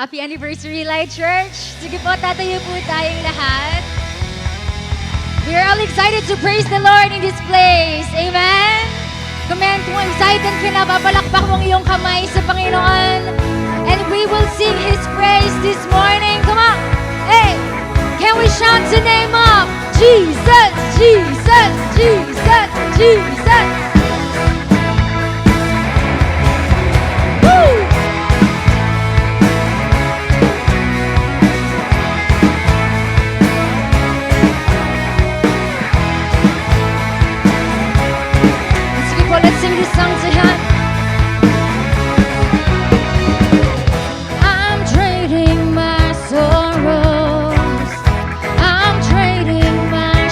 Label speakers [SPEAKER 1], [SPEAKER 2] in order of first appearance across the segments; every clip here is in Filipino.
[SPEAKER 1] Happy anniversary, Light Church. Sige po, tatayo po tayong lahat. We are all excited to praise the Lord in this place. Amen? Comment kung excited ka na, papalakpak mong iyong kamay sa Panginoon. And we will sing His praise this morning. Come on! Hey! Can we shout the name of Jesus, Jesus, Jesus, Jesus? Woo! Sige po, let's sing this song to Him. I'm trading my sorrows. I'm trading my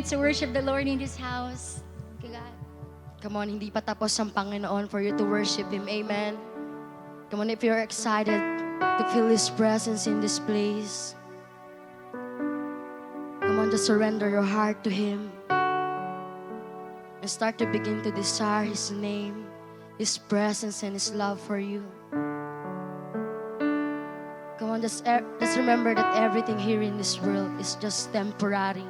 [SPEAKER 1] minutes to worship the Lord in this house. Thank you, God.
[SPEAKER 2] Come on, hindi pa tapos ang Panginoon for you to worship Him. Amen. Come on, if you're excited to feel His presence in this place, come on, just surrender your heart to Him and start to begin to desire His name, His presence, and His love for you. Come on, just remember that everything here in this world is just temporary.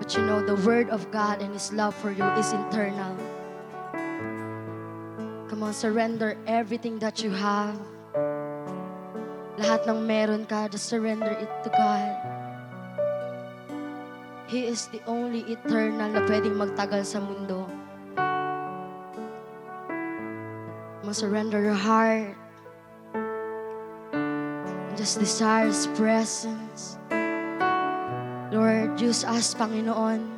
[SPEAKER 2] But you know, the Word of God and His love for you is eternal. Come on, surrender everything that you have. Lahat ng meron ka, just surrender it to God. He is the only eternal na pwedeng magtagal sa mundo. Come on, surrender your heart. And just desire His presence. Lord, use us, Panginoon.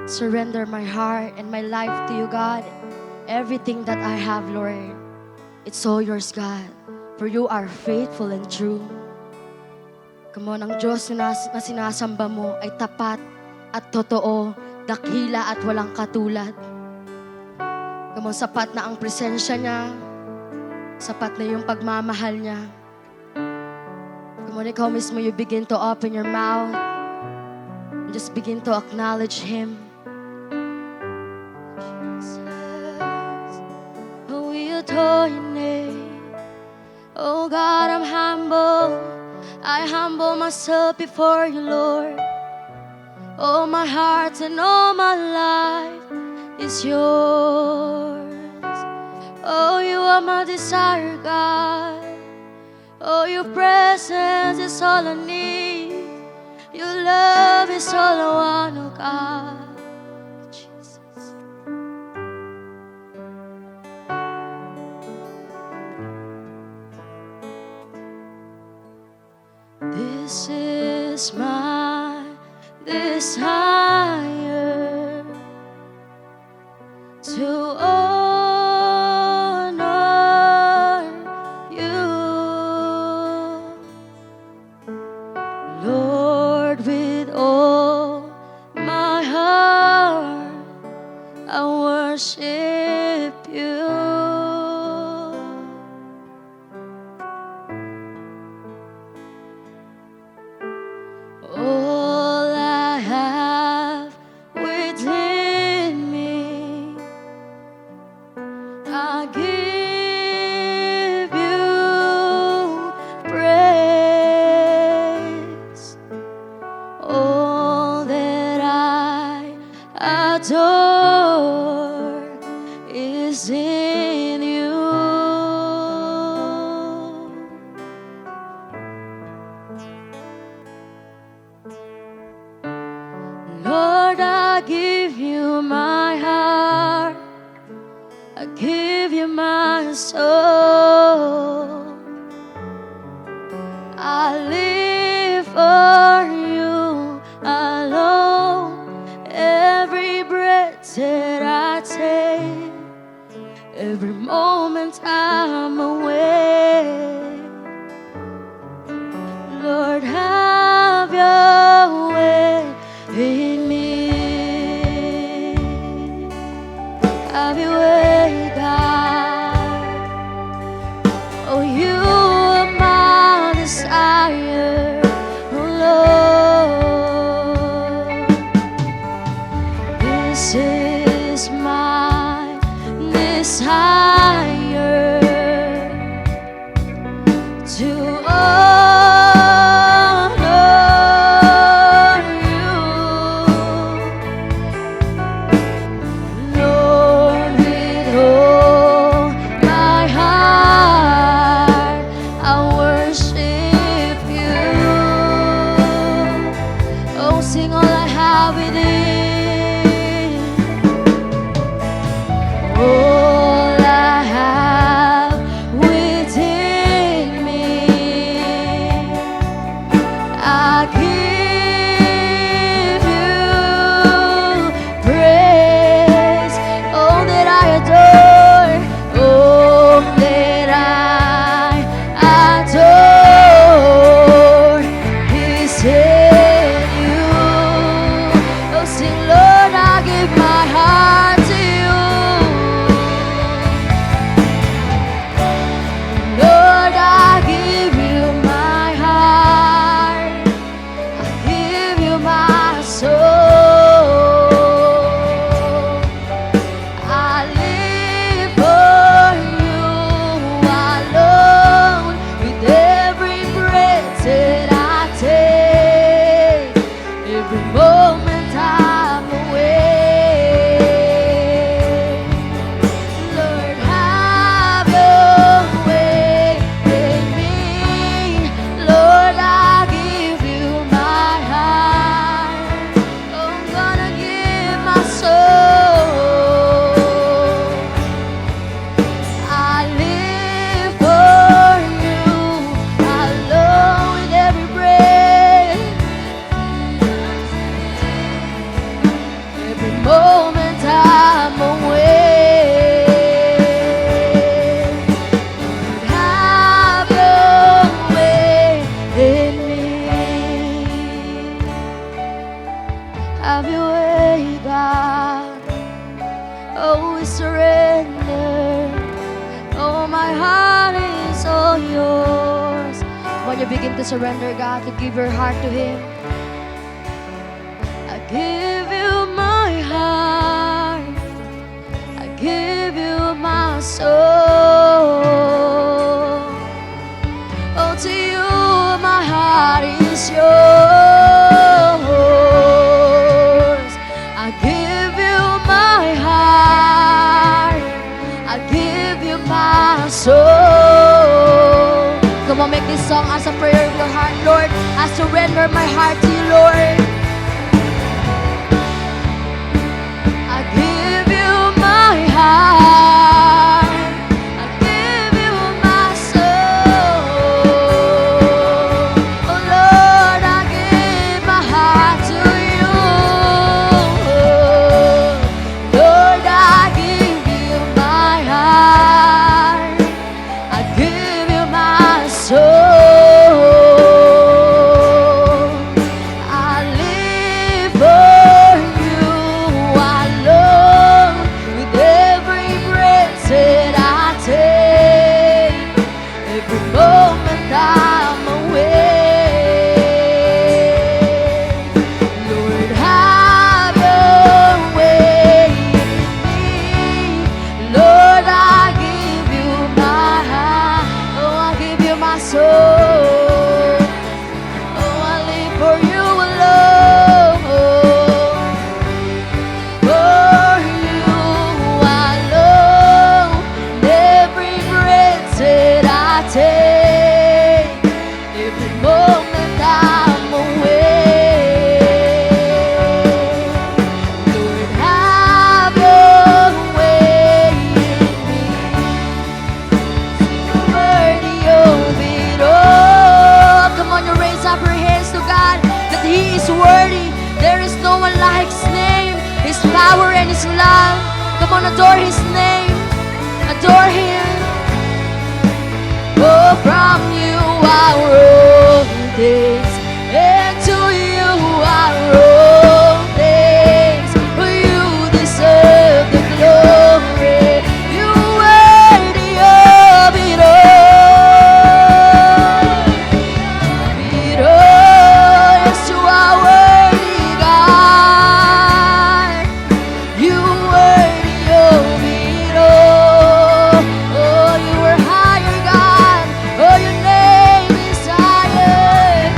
[SPEAKER 2] Surrender my heart and my life to you, God. Everything that I have, Lord, it's all yours, God. For you are faithful and true. Come on, ang Diyos na sinasamba mo ay tapat at totoo, dakila at walang katulad. Come on, sapat na ang presensya niya. Sapat na yung pagmamahal niya. Come on, ikaw mismo, you begin to open your mouth and just begin to acknowledge Him. Jesus, oh, we adore your name. Oh God, I'm humble. I humble myself before you, Lord. Oh, my heart and all my life is yours. Oh, you are my desire, God. Oh, your presence is all I need. Your love is all I want, oh God. Jesus. This is my desire to honor you, Lord, with all my heart I worship you. All I have within me, I give you praise. All that I adore is in you. Lord, I give you my heart. I give you my soul. I live for you alone. Every breath that I take, every moment I'm awake. Lord, have your way in me. Have your way, God. Oh, you are my desire, oh Lord. This is my desire to honor you, Lord, with all my heart I worship you. Oh, sing all I have within. All to surrender, God, to give your heart to Him. I give you my heart. I give you my soul. Oh, to you my heart is yours. I give you my heart. I give you my soul. Come on, make this song as a prayer in your heart, Lord. I surrender my heart to you, Lord. I give you my heart. I give you my soul. Oh Lord, I give my heart to you. Lord, I give you my heart. I give you my soul. I live for you alone. With every breath that I take, every moment I'm awake. Lord, have your way in me. Lord, I give you my heart. Oh, I give you my soul. Oh, I live for you alone. For you alone. Every breath that I take, every moment I'm awake. Lord, have your way in me. Worthy of it all. Come on, you raise up your hands to God, that He is worthy. There is no one like His name, His power and His love. Come on, adore His name, adore Him. Oh, from you are all things, and to you are all things. For you deserve the glory. You worthy of it all. It all. Yes, you are worthy, God. You worthy of it all. Oh, you are higher, God. Oh, your name is higher.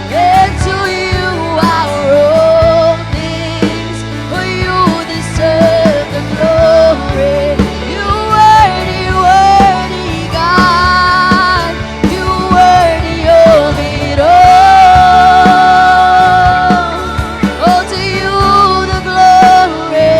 [SPEAKER 2] And to you are all things. For you deserve the glory. You worthy, worthy, God. You worthy of it all. Oh, to you the glory.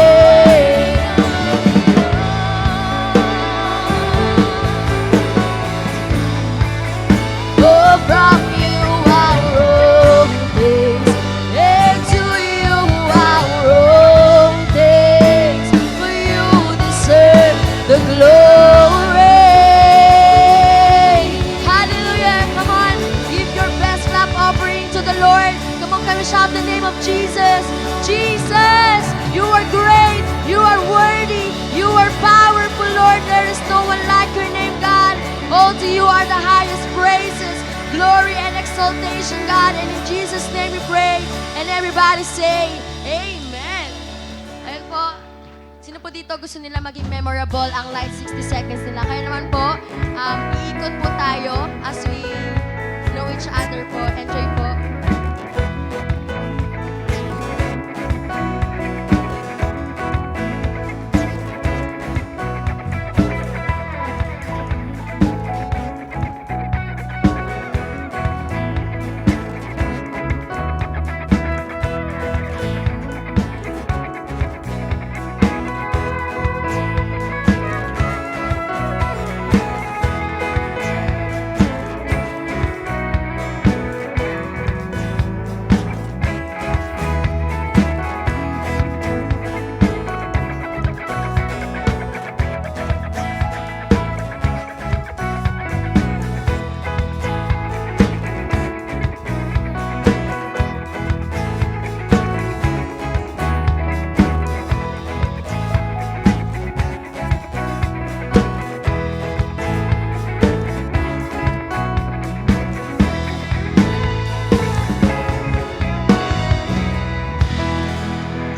[SPEAKER 2] Oh, from you are all things, and to you are all things. For you deserve the glory. Hallelujah. Come on, give your best clap offering to the Lord. Come on, can we shout the name of Jesus? Jesus, you are great. You are worthy. You are powerful, Lord. There is no one like your name, God. All to you are the highest praises, glory, and exaltation, God. And in Jesus' name we pray. And everybody say, Amen. Ayun po. Sino po dito gusto nila maging memorable ang light 60 seconds nila? Kaya naman po, iikot po tayo as we know each other po. Enjoy po.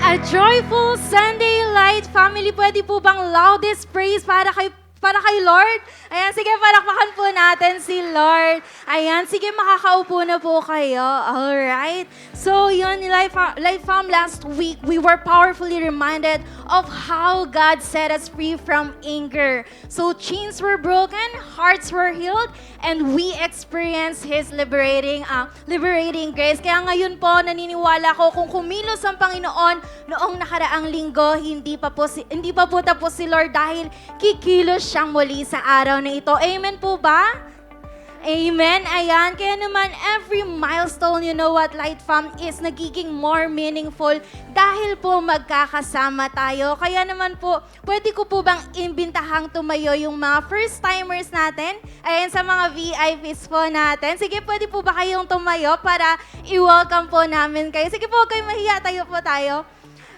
[SPEAKER 3] A joyful Sunday Light family. Pwede po bang loudest praise para kay Lord? Ayan, sige, palakpakan po natin si Lord. Ayan, sige, makakaupo na po kayo. Alright. So, yun, Life Fam, last week, we were powerfully reminded of how God set us free from anger. So, chains were broken, hearts were healed, and we experienced His liberating grace. Kaya ngayon po, naniniwala ko kung kumilos ang Panginoon noong nakaraang linggo, hindi pa po tapos si Lord dahil kikilos siyang muli sa araw na ito. Amen po ba? Amen. Ayan. Kaya naman, every milestone, you know what, Light Fam, is nagiging more meaningful dahil po magkakasama tayo. Kaya naman po, pwede ko po bang imbintahang tumayo yung mga first-timers natin? Ayan, sa mga VIPs po natin. Sige, pwede po ba kayong tumayo para i-welcome po namin kayo? Sige po, huwag kayong mahiya. Tayo po tayo.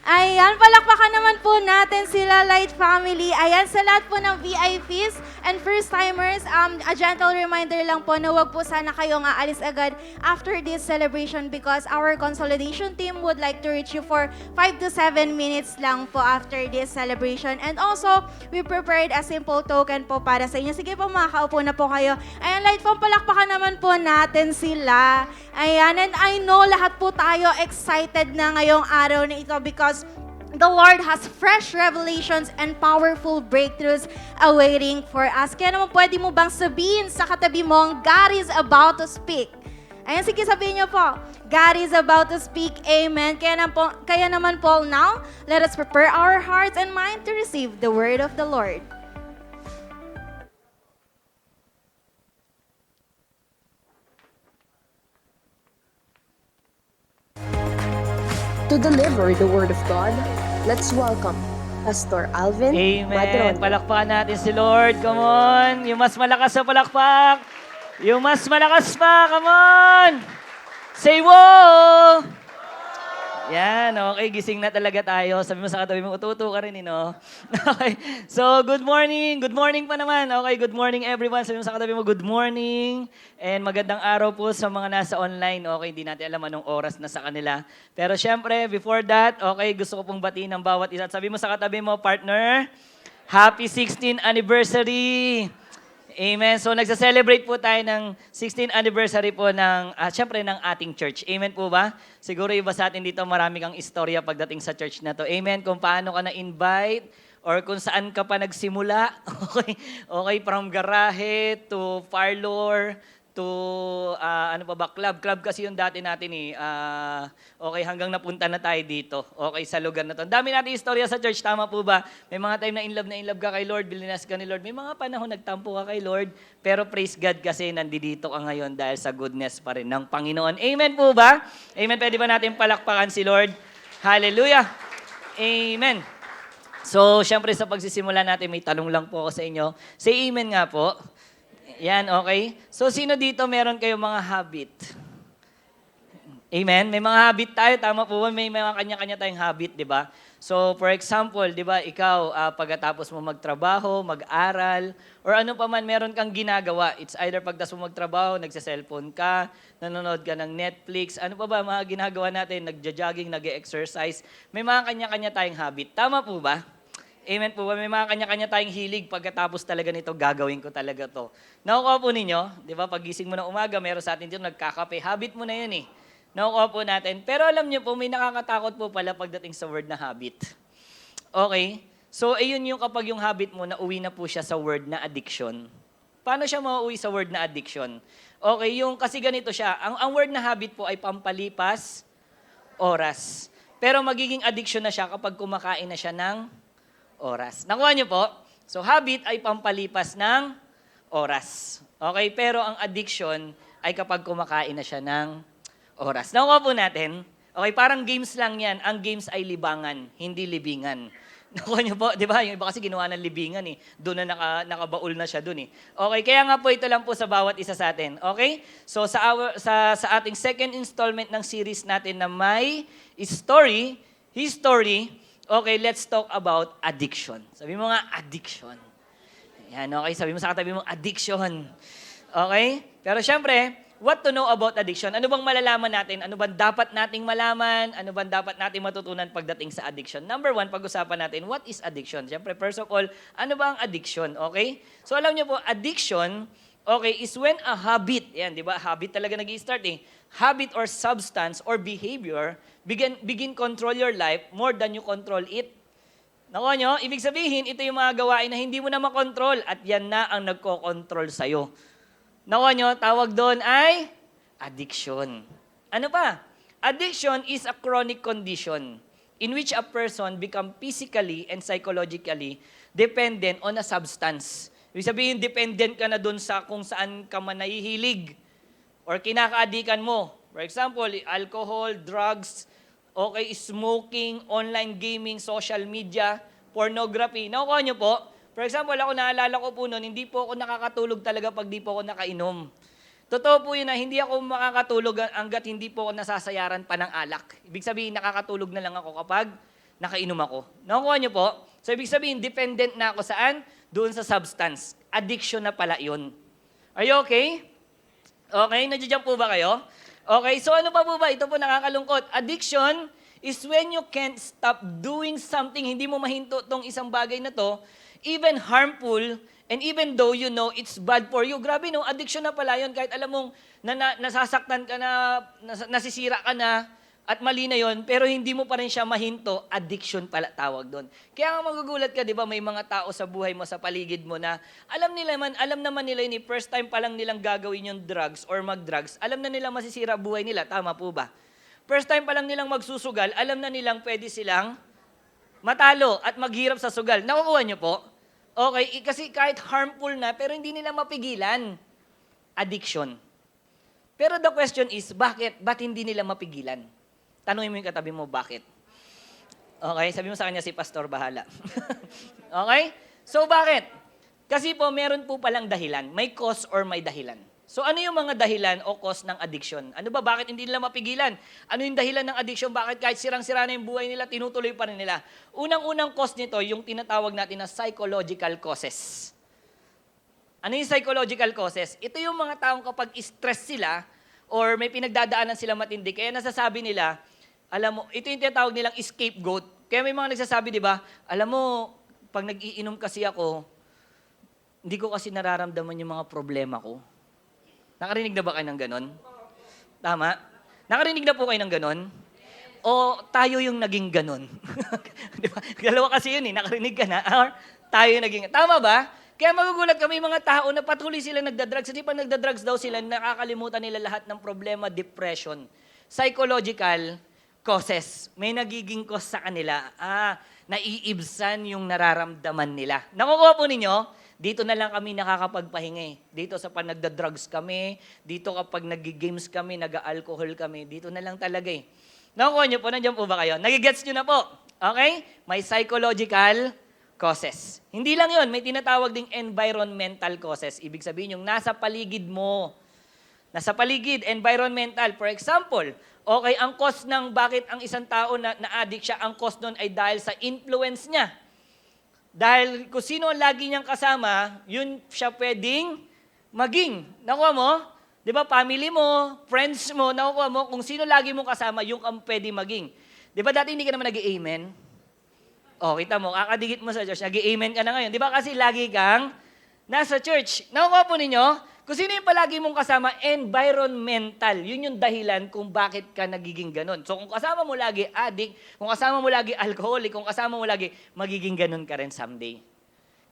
[SPEAKER 3] Ayan, palakpakan naman po natin sila, Light Family. Ayan, sa lahat po ng VIPs and first-timers, a gentle reminder lang po na huwag po sana kayong aalis agad after this celebration because our consolidation team would like to reach you for 5 to 7 minutes lang po after this celebration. And also, we prepared a simple token po para sa inyo. Sige po, makakaupo na po kayo. Ayan, Light Fam, palakpakan naman po natin sila. Ayan, and I know lahat po tayo excited na ngayong araw na ito because the Lord has fresh revelations and powerful breakthroughs awaiting for us. Kaya naman pwede mo bang sabihin sa katabi mo, God is about to speak. Ayan, sige, sabihin niyo po, God is about to speak. Amen. Kaya naman po, now, let us prepare our hearts and mind to receive the word of the Lord.
[SPEAKER 4] To deliver the Word of God, let's welcome Pastor Alvin
[SPEAKER 5] Amen.
[SPEAKER 4] Madron.
[SPEAKER 5] Palakpakan natin si Lord. Come on. Yung mas malakas sa palakpak. Yung mas malakas pa. Come on. Say whoa. Yan, okay. Gising na talaga tayo. Sabi mo sa katabi mo, ututo ka rin, no? Okay. So, good morning. Good morning pa naman. Okay, good morning everyone. Sabi mo sa katabi mo, good morning. And magandang araw po sa mga nasa online. Okay, hindi natin alam anong oras na sa kanila. Pero syempre, before that, okay, gusto ko pong batiin ng bawat isa. At sabi mo sa katabi mo, partner, happy 16th anniversary. Amen. So nagsa-celebrate po tayo ng 16th anniversary po ng, syempre ng ating church. Amen po ba? Siguro iba sa atin dito marami kang istorya pagdating sa church na to. Amen. Kung paano ka na-invite or kung saan ka pa nagsimula. Okay. Okay, from garahe to parlor to ano pa ba, club kasi yung dati natin eh. Okay, hanggang napunta na tayo dito. Okay, sa lugar na to. Ang dami natin istorya sa church, tama po ba? May mga time na in love ka kay Lord, bilinas ka ni Lord. May mga panahon nagtampo ka kay Lord, pero praise God kasi nandito ka ngayon dahil sa goodness pa rin ng Panginoon. Amen po ba? Amen. Pwede ba natin palakpakan si Lord? Hallelujah. Amen. So, syempre sa pagsisimula natin, may tanong lang po ako sa inyo. Say amen nga po. Yan, okay? So, sino dito meron kayong mga habit? Amen? May mga habit tayo, tama po ba? May mga kanya-kanya tayong habit, di ba? So, for example, di ba, ikaw, pagkatapos mo magtrabaho, mag-aral, or ano pa man meron kang ginagawa. It's either pagkatapos mo magtrabaho, nagsa-cellphone ka, nanonood ka ng Netflix, ano pa ba mga ginagawa natin, nagja-jogging, nag-exercise. May mga kanya-kanya tayong habit. Tama po ba? Amen po ba? May mga kanya-kanya tayong hilig pagkatapos talaga nito, gagawin ko talaga to. Nakukuha po ninyo, di ba, pagising mo ng umaga, meron sa atin dito, nagkakape. Habit mo na yun eh. Nakukuha po natin. Pero alam niyo po, may nakakatakot po pala pagdating sa word na habit. Okay? So, ayun yung kapag yung habit mo, nauwi na po siya sa word na addiction. Paano siya mauwi sa word na addiction? Okay, yung kasi ganito siya. Ang word na habit po ay pampalipas oras. Pero magiging addiction na siya kapag kumakain na siya ng oras. Nakuha niyo po? So, habit ay pampalipas ng oras. Okay? Pero ang addiction ay kapag kumakain na siya ng oras. Nakuha po natin? Okay, parang games lang yan. Ang games ay libangan, hindi libingan. Nakuha niyo po? Di ba? Yung iba kasi ginawa ng libingan eh. Doon na nakabaul na siya doon eh. Okay, kaya nga po ito lang po sa bawat isa sa atin. Okay? So, sa ating second installment ng series natin na may history, okay, let's talk about addiction. Sabi mo nga, addiction. Yan, okay. Sabi mo sa katabi mo, addiction. Okay? Pero syempre, what to know about addiction. Ano bang malalaman natin? Ano bang dapat nating malaman? Ano bang dapat nating matutunan pagdating sa addiction? Number one, pag-usapan natin, what is addiction? Siyempre, first of all, ano ba ang addiction? Okay? So alam niyo po, addiction, okay, is when a habit, yan, di ba? Habit talaga nag-i-start eh. Habit or substance or behavior begin control your life more than you control it. Nakuha nyo? Ibig sabihin, ito yung mga gawain na hindi mo na makontrol at yan na ang nagko-control sa'yo. Nakuha nyo? Tawag doon ay addiction. Ano pa? Addiction is a chronic condition in which a person become physically and psychologically dependent on a substance. Ibig sabihin, dependent ka na doon sa kung saan ka man nahihilig or kinakaadikan mo. For example, alcohol, drugs, okay, smoking, online gaming, social media, pornography. Nakuha nyo po? For example, ako naalala ko po noon, hindi po ako nakakatulog talaga pag di po ako nakainom. Totoo po yun na hindi ako makakatulog hanggat hindi po ako nasasayaran pa ng alak. Ibig sabihin, nakakatulog na lang ako kapag nakainom ako. Nakuha nyo po? So, ibig sabihin, dependent na ako saan? Doon sa substance. Addiction na pala yun. Are you okay? Okay, nandiyan po ba kayo? Okay, so ano pa po ba? Ito po nakakalungkot. Addiction is when you can't stop doing something, hindi mo mahinto tong isang bagay na to, even harmful, and even though you know it's bad for you. Grabe no, addiction na pala yun. Kahit alam mong nasasaktan ka na, nasisira ka na, at mali na yun, pero hindi mo pa rin siya mahinto, addiction pala tawag doon. Kaya nga magugulat ka, di ba, may mga tao sa buhay mo, sa paligid mo na alam naman nila yun, first time pa lang nilang gagawin yung drugs or mag-drugs, alam na nilang masisira buhay nila, tama po ba? First time pa lang nilang magsusugal, alam na nilang pwede silang matalo at maghirap sa sugal. Nakukuha niyo po? Okay, kasi kahit harmful na, pero hindi nila mapigilan. Addiction. Pero the question is, bakit? Ba't hindi nila mapigilan? Tanungin mo yung katabi mo, bakit? Okay, sabi mo sa kanya, si Pastor bahala. Okay? So, bakit? Kasi po, meron po palang dahilan. May cause or may dahilan. So, ano yung mga dahilan o cause ng addiction? Ano ba? Bakit hindi nila mapigilan? Ano yung dahilan ng addiction? Bakit kahit sirang-sira na yung buhay nila, tinutuloy pa rin nila? Unang-unang cause nito, yung tinatawag natin na psychological causes. Ano yung psychological causes? Ito yung mga taong kapag stress sila or may pinagdadaanan sila matindi, kaya nasasabi nila, alam mo, ito yung tinatawag nilang scapegoat. Kaya may mga nagsasabi, di ba, alam mo, pag nag-iinom kasi ako, hindi ko kasi nararamdaman yung mga problema ko. Nakarinig na ba kayo ng ganon? Tama? Nakarinig na po kayo ng ganon? O tayo yung naging ganon? Di ba? Dalawa kasi yun eh, nakarinig ka na, or tayo yung naging, tama ba? Kaya magugulat kami mga tao na patuloy sila nagdadrugs. Kasi pag nagdadrugs daw sila, nakakalimutan nila lahat ng problema, depression, psychological causes. May nagiging cause sa kanila. Naiibsan yung nararamdaman nila. Nakukuha po ninyo? Dito na lang kami nakakapagpahinga. Dito sa pag nagda-drugs kami, dito kapag nag-games kami, nag-alcohol kami, dito na lang talaga eh. Nakukuha nyo po, nandiyan po ba kayo? Nagigets nyo na po. Okay? May psychological causes. Hindi lang yun, may tinatawag ding environmental causes. Ibig sabihin yung nasa paligid mo. Nasa paligid, environmental. For example, okay, ang cause ng bakit ang isang tao na-addict siya, ang cause nun ay dahil sa influence niya. Dahil kung sino ang lagi niyang kasama, yun siya pwedeng maging. Nakuha mo? Di ba, family mo, friends mo, nakuha mo, kung sino lagi mong kasama, yung ang pwedeng maging. Di ba dati hindi ka naman nag-amen? O, kita mo, kakadikit mo sa church, nag-amen ka na ngayon. Di ba kasi lagi kang nasa church? Nakuha po ninyo? Kung sino yung palagi mong kasama, environmental. Yun yung dahilan kung bakit ka nagiging ganun. So kung kasama mo lagi addict, kung kasama mo lagi alcoholic, kung kasama mo lagi, magiging ganun ka rin someday.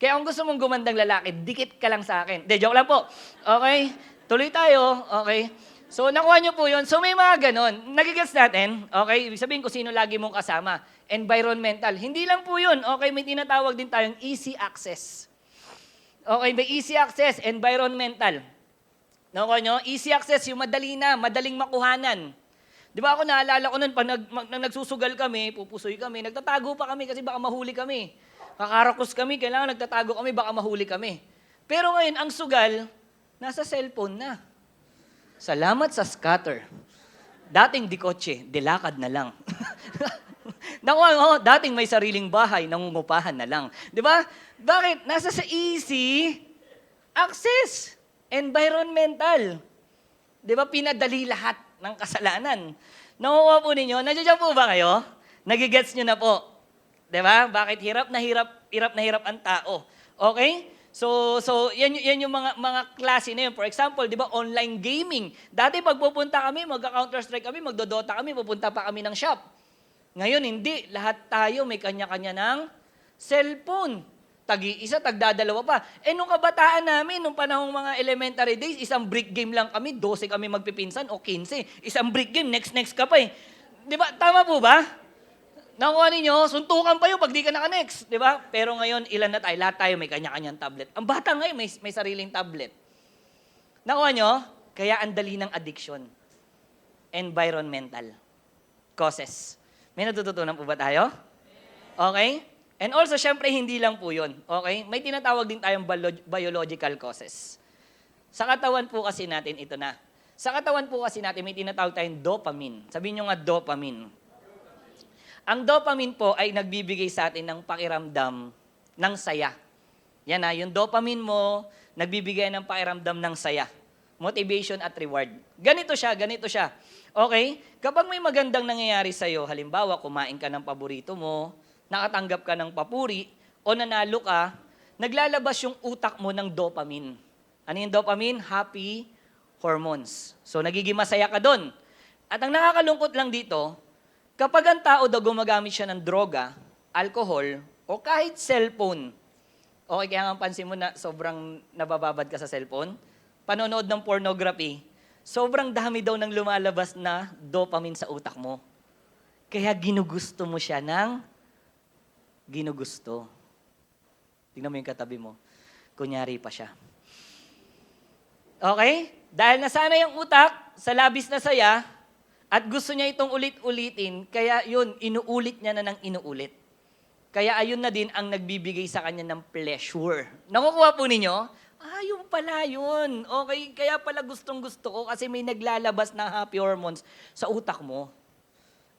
[SPEAKER 5] Kaya kung gusto mong gumandang lalaki, dikit ka lang sa akin. De, joke lang po. Okay? Tuloy tayo. Okay? So nakuha nyo po yun. So may mga ganun. Nagigets natin. Okay? Ibig sabihin kung sino lagi mong kasama. Environmental. Hindi lang po yun. Okay? May tinatawag din tayong easy access. Okay, may easy access, environmental. Nakuha nyo? Easy access, yung madali na, madaling makuhanan. Di ba ako naalala ko nun, pag nagsusugal kami, pupusoy kami, nagtatago pa kami kasi baka mahuli kami. Kakarakos kami, kailangan nagtatago kami, baka mahuli kami. Pero ngayon, ang sugal, nasa cellphone na. Salamat sa scatter. Dating di kotse, dilakad na lang. Nakuha mo, dating may sariling bahay, nangungupahan na lang. Di ba? Bakit? Nasa sa easy access. Environmental. Di ba, pinadali lahat ng kasalanan. Nakukuha po ninyo? Nandiyan po ba kayo? Nagigets nyo na po. Di ba? Bakit hirap na hirap ang tao? Okay? So yan yung mga klase na yun. For example, di ba, online gaming. Dati pag pupunta kami, mag-Counter-Strike kami, magdodota kami, pupunta pa kami ng shop. Ngayon, hindi. Lahat tayo may kanya-kanya ng cellphone. Tag-iisa, tagdadalawa pa. Nung kabataan namin, nung panahong mga elementary days, isang brick game lang kami, 12 kami magpipinsan o 15. Isang brick game, next ka pa eh. Di ba? Tama po ba? Nakuha ninyo, suntukan pa yun pag di ka naka-next. Di ba? Pero ngayon, ilan na tayo? Lahat tayo may kanya-kanyang tablet. Ang bata ngayon, may sariling tablet. Nakuha nyo? Kaya ang dali ng addiction. Environmental causes. May natututunan po ba tayo? Okay? And also, syempre, hindi lang po yun. Okay? May tinatawag din tayong biological causes. Sa katawan po kasi natin, ito na. Sa katawan po kasi natin, may tinatawag tayong dopamine. Sabihin nyo nga, dopamine. Ang dopamine po ay nagbibigay sa atin ng pakiramdam ng saya. Yan na, yung dopamine mo, nagbibigay ng pakiramdam ng saya. Motivation at reward. Ganito siya. Okay? Kapag may magandang nangyayari sa'yo, halimbawa, kumain ka ng paborito mo, nakatanggap ka ng papuri, o nanalo ka, naglalabas yung utak mo ng dopamine. Ano yung dopamine? Happy hormones. So, nagiging masaya ka doon. At ang nakakalungkot lang dito, kapag ang tao daw gumagamit siya ng droga, alcohol, o kahit cellphone, okay, kaya nga pansin mo na sobrang nabababad ka sa cellphone, panonood ng pornography, sobrang dami daw ng lumalabas na dopamine sa utak mo. Kaya ginugusto mo siya ng ginugusto. Tingnan mo yung katabi mo. Kunyari pa siya. Okay? Dahil nasanay ang utak sa labis na saya at gusto niya itong ulit-ulitin, kaya yun, inuulit niya na ng inuulit. Kaya ayun na din ang nagbibigay sa kanya ng pleasure. Nakukuha po ninyo? Yun pala yun. Okay, kaya pala gustong-gusto ko kasi may naglalabas na happy hormones sa utak mo.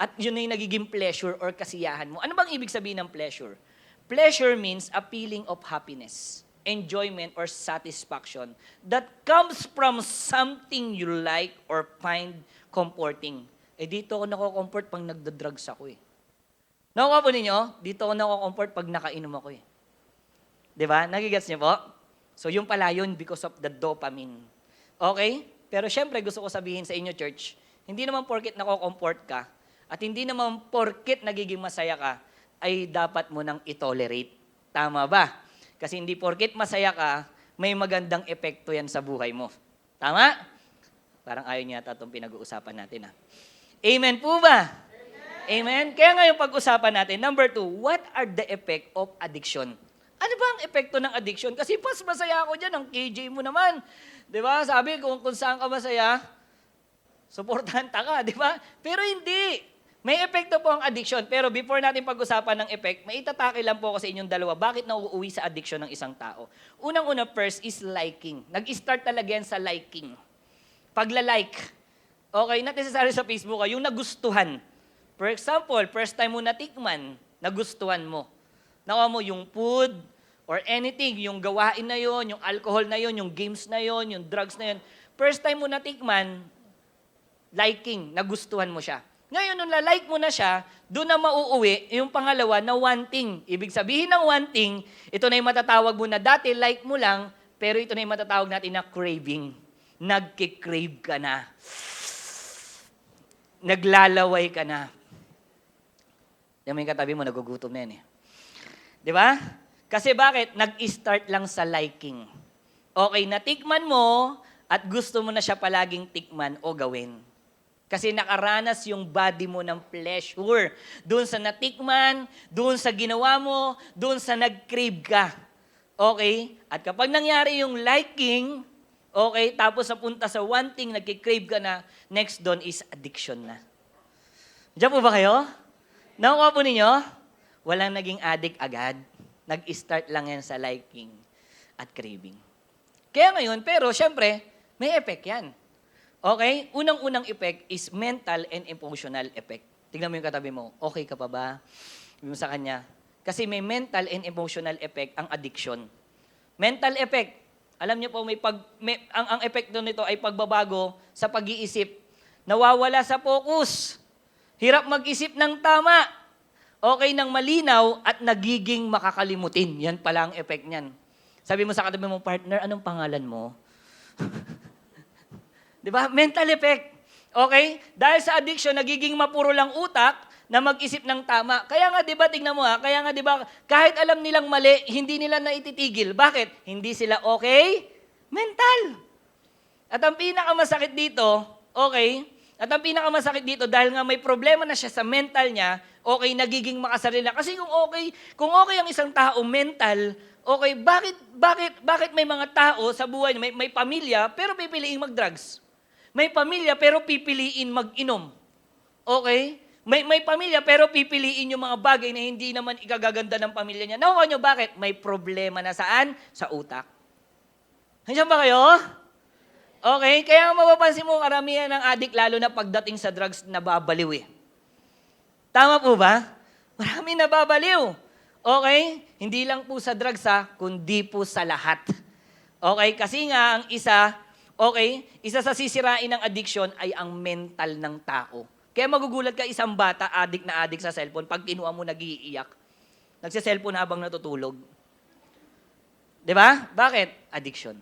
[SPEAKER 5] At yun na yung nagiging pleasure or kasiyahan mo. Ano bang ibig sabihin ng pleasure? Pleasure means a feeling of happiness, enjoyment, or satisfaction that comes from something you like or find comforting. Dito ako nako-comfort pag nagda-drugs ako eh. Nakuha po ninyo? Dito ako nako-comfort pag nakainom ako eh. Di ba? Nagigets niyo po? So yung pala yun because of the dopamine. Okay? Pero syempre gusto ko sabihin sa inyo, church, hindi naman porket nako-comfort ka, at hindi naman porket nagiging masaya ka, ay dapat mo nang itolerate. Tama ba? Kasi hindi porket masaya ka, may magandang epekto yan sa buhay mo. Tama? Parang ayaw niya yata itong pinag-uusapan natin. Amen po ba? Amen? Kaya ngayon pag-usapan natin, number 2, what are the effect of addiction? Ano ba ang epekto ng addiction? Kasi pas masaya ako dyan, ang KJ mo naman. Di ba? Sabi, kung saan ka masaya, suportahan ka, di ba? Pero hindi. May epekto po ang addiction, pero before natin pag-usapan ng effect, may itatake lang po ko sa inyong dalawa, bakit nauuwi sa addiction ng isang tao? Unang-una first is liking. Nag-start talaga yan sa liking. Pagla-like. Okay, not necessarily sa Facebook, yung nagustuhan. For example, first time mo natikman, nagustuhan mo. Nakuha mo yung food or anything, yung gawain na yon, yung alcohol na yon, yung games na yon, yung drugs na yon. First time mo natikman, liking, nagustuhan mo siya. Ngayon, nung like mo na siya, doon na mauuwi yung pangalawa na wanting. Ibig sabihin ng wanting, ito na yung matatawag mo na dati like mo lang, pero ito na yung matatawag natin na craving. Nagkikrave ka na. Naglalaway ka na. Yung may katabi mo, nagugutom na yan eh. Di ba? Kasi bakit? Nag-start lang sa liking. Okay, natikman mo at gusto mo na siya palaging tikman o gawin. Kasi nakaranas yung body mo ng pleasure. Doon sa natikman, doon sa ginawa mo, doon sa nag-crave ka. Okay? At kapag nangyari yung liking, okay, tapos napunta sa wanting, nag-crave ka na, next doon is addiction na. Diyan po ba kayo? Nakuha po ninyo? Walang naging addict agad. Nag-start lang yan sa liking at craving. Kaya ngayon, pero syempre, may effect yan. Okay? Unang-unang effect is mental and emotional effect. Tingnan mo yung katabi mo. Okay ka pa ba? Sabi mo sa kanya. Kasi may mental and emotional effect ang addiction. Mental effect. Alam niyo po, ang epekto nito ay pagbabago sa pag-iisip. Nawawala sa focus. Hirap mag-isip ng tama. Okay ng malinaw at nagiging makakalimutin. Yan pala ang effect niyan. Sabi mo sa katabi mo, partner, anong pangalan mo? Di ba? Mental effect. Okay? Dahil sa addiction, nagiging mapuro lang utak na mag-isip ng tama. Kaya nga, di ba, tignan mo ha, kaya nga, di ba, kahit alam nilang mali, hindi nila naititigil. Bakit? Hindi sila okay? Mental. At ang pinakamasakit dito, okay, at ang pinakamasakit dito, dahil nga may problema na siya sa mental niya, okay, nagiging makasarili. Kasi kung okay ang isang tao mental, okay, bakit may mga tao sa buhay niya, may pamilya, pero pipiliin mag-drugs? May pamilya, pero pipiliin mag-inom. Okay? May pamilya, pero pipiliin yung mga bagay na hindi naman ikagaganda ng pamilya niya. Nakuha nyo, bakit? May problema na saan? Sa utak. Nandiyan ba kayo? Okay? Kaya mapapansin mo, karamihan ng addict, lalo na pagdating sa drugs, nababaliw eh. Tama po ba? Marami nababaliw. Okay? Hindi lang po sa drugs kundi po sa lahat. Okay? Kasi nga, ang isa sa sisirain ng addiction ay ang mental ng tao. Kaya magugulat ka, isang bata, addict na addict sa cellphone, pag kinuha mo, nag-iiyak. Nagsa-cellphone habang natutulog. Di ba? Bakit? Addiction.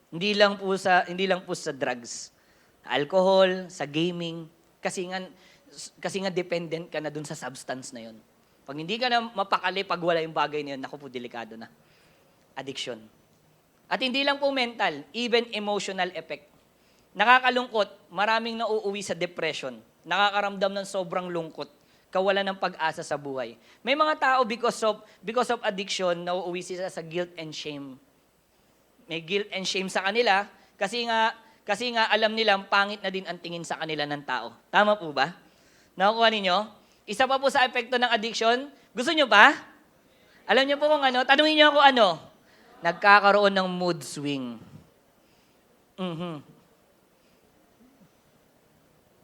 [SPEAKER 5] Hindi lang po sa drugs. Alcohol, sa gaming, kasi nga dependent ka na dun sa substance na yun. Pag hindi ka na mapakali, pag wala yung bagay na yun, naku po, delikado na. Addiction. At hindi lang po mental, even emotional effect. Nakakalungkot, maraming nauuwi sa depression, nakakaramdam ng sobrang lungkot, kawalan ng pag-asa sa buhay. May mga tao because of addiction, nauuwi sila sa guilt and shame. May guilt and shame sa kanila kasi nga alam nilang pangit na din ang tingin sa kanila ng tao. Tama po ba? Nakukuha ninyo? Isa pa po sa epekto ng addiction, gusto nyo pa? Alam nyo po kung ano? Tanungin nyo ako ano? Nagkakaroon ng mood swing.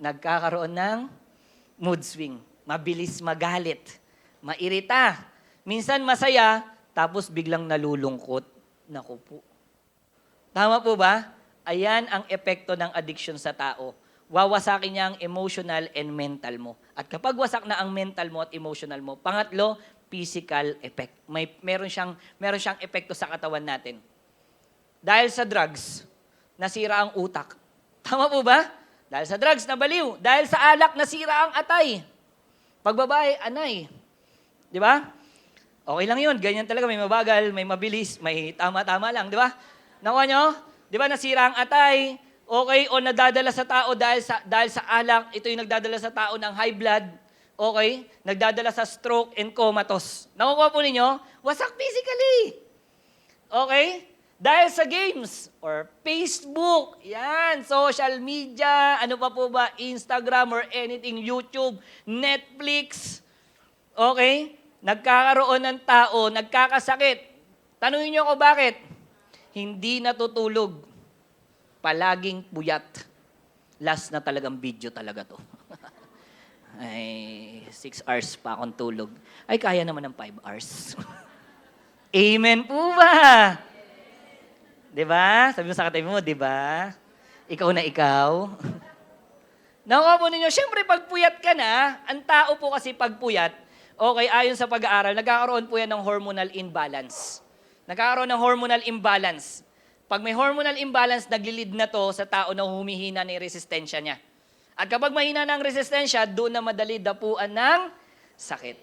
[SPEAKER 5] Nagkakaroon ng mood swing. Mabilis magalit. Mairita. Minsan masaya, tapos biglang nalulungkot. Naku po. Tama po ba? Ayan ang epekto ng addiction sa tao. Wawasakin niya ang emotional and mental mo. At kapag wasak na ang mental mo at emotional mo, pangatlo, physical effect. Meron siyang epekto sa katawan natin. Dahil sa drugs, nasira ang utak. Tama po ba? Dahil sa drugs, nabaliw. Dahil sa alak, nasira ang atay. Pag babae, anay. Di ba? Okay lang yun. Ganyan talaga. May mabagal, may mabilis, may tama-tama lang. Di ba? Nakuha nyo? Di ba nasira ang atay? Okay, o nadadala sa tao dahil sa alak, ito yung nagdadala sa tao ng high blood. Okay? Nagdadala sa stroke and comatose. Nakukuha po ninyo? Wasak physically. Okay? Dahil sa games or Facebook, yan, social media, ano pa po ba, Instagram or anything, YouTube, Netflix. Okay? Nagkakaroon ng tao, nagkakasakit. Tanungin niyo ako bakit? Hindi natutulog. Palaging puyat. Last na talagang video talaga to. Ay, 6 hours pa akong tulog. Ay, kaya naman ng 5 hours. Amen po ba? Diba? Sabi mo sa katabi mo, diba? Ikaw na ikaw. Nakuha po ninyo, syempre pag puyat ka na, ang tao po kasi pag puyat, okay, ayon sa pag-aaral, nagkakaroon po yan ng hormonal imbalance. Nagkakaroon ng hormonal imbalance. Pag may hormonal imbalance, naglilid na to sa tao na humihina ng resistensya niya. At kapag mahina ng resistensya, doon na madali dapuan ng sakit.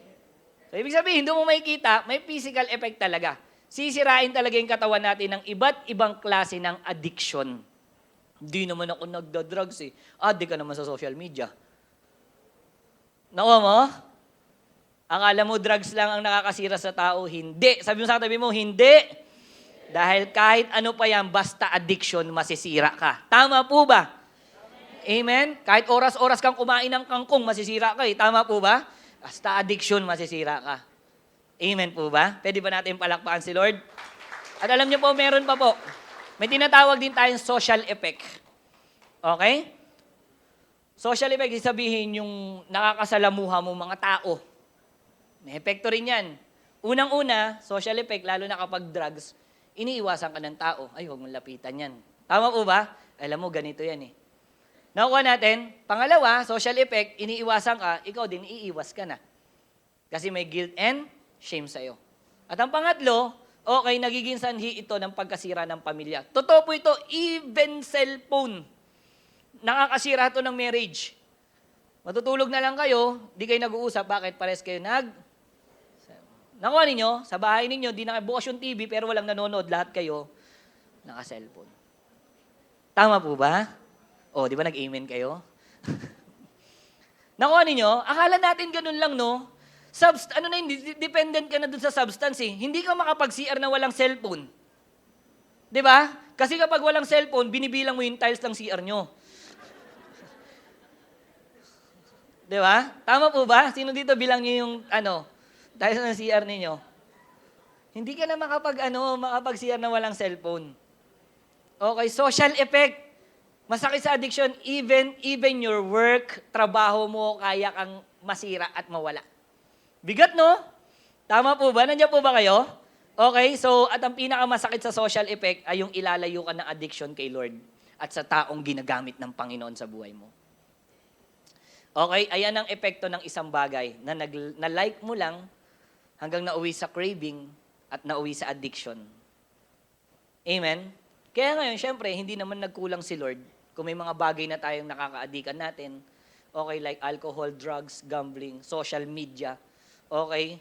[SPEAKER 5] So, ibig sabihin, doon mo makikita, may physical effect talaga. Sisirain talaga yung katawan natin ng iba't ibang klase ng addiction. Hindi naman ako nagda-drugs eh. Addict ka naman sa social media. Nakuha mo? Akala mo drugs lang ang nakakasira sa tao? Hindi. Sabi mo sa katabi mo, hindi. Dahil kahit ano pa yan, basta addiction, masisira ka. Tama po ba? Amen? Kahit oras-oras kang kumain ng kangkong, masisira ka eh. Tama po ba? Basta addiction, masisira ka. Amen po ba? Pwede ba natin palakpakan si Lord? At alam niyo po, meron pa po. May tinatawag din tayong social effect. Okay? Social effect, sabihin yung nakakasalamuha mo mga tao. May epekto rin yan. Unang-una, social effect, lalo na kapag drugs, iniiwasan ka ng tao. Ay, huwag mong lapitan yan. Tama po ba? Alam mo, ganito yan eh. Nakuha natin. Pangalawa, social effect, iniiwasan ka, ikaw din iiwas ka na. Kasi may guilt and shame sa'yo. At ang pangatlo, okay, nagiging sanhi ito ng pagkasira ng pamilya. Totoo po ito, even cellphone. Nakakasira ito ng marriage. Matutulog na lang kayo, di kayo nag-uusap. Bakit? Pares kayo Nakuha ninyo, sa bahay ninyo, di nakabukas yung TV, pero walang nanonood. Lahat kayo naka-cellphone. Tama po ba? O, di ba nag-amen kayo? Nakuha ninyo, akala natin ganun lang, no? Dependent ka na dun sa substance, eh. Hindi ka makapag-CR na walang cellphone. Di ba? Kasi kapag walang cellphone, binibilang mo yung tiles ng CR nyo. Di ba? Tama po ba? Sino dito bilang nyo yung, tiles ng CR ninyo? Hindi ka na makapag-CR na walang cellphone. Okay, social effect. Masakit sa addiction, even your work, trabaho mo, kaya kang masira at mawala. Bigat, no? Tama po ba? Nandiyan po ba kayo? Okay, so at ang pinakamasakit sa social effect ay yung ilalayo ka ng addiction kay Lord at sa taong ginagamit ng Panginoon sa buhay mo. Okay, ayan ang epekto ng isang bagay na like mo lang hanggang nauwi sa craving at nauwi sa addiction. Amen? Kaya ngayon, syempre, hindi naman nagkulang si Lord kung may mga bagay na tayong nakaka-addikan natin. Okay, like alcohol, drugs, gambling, social media, okay,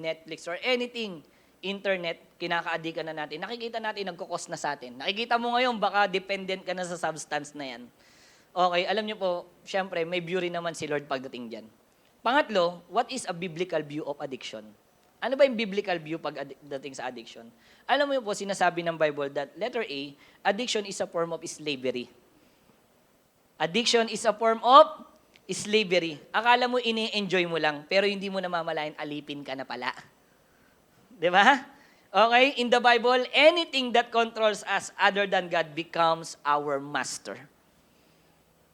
[SPEAKER 5] Netflix or anything, internet, kinaka-addikan na natin. Nakikita natin, nagkukos na sa atin. Nakikita mo ngayon, baka dependent ka na sa substance na yan. Okay, alam niyo po, syempre, may view rin naman si Lord pagdating dyan. Pangatlo, what is a biblical view of addiction? Ano ba yung biblical view pagdating sa addiction? Alam mo po, sinasabi ng Bible that letter A, addiction is a form of slavery. Addiction is a form of slavery. Akala mo ini-enjoy mo lang, pero hindi mo namamalayan, alipin ka na pala. Di ba? Okay, in the Bible, anything that controls us other than God becomes our master.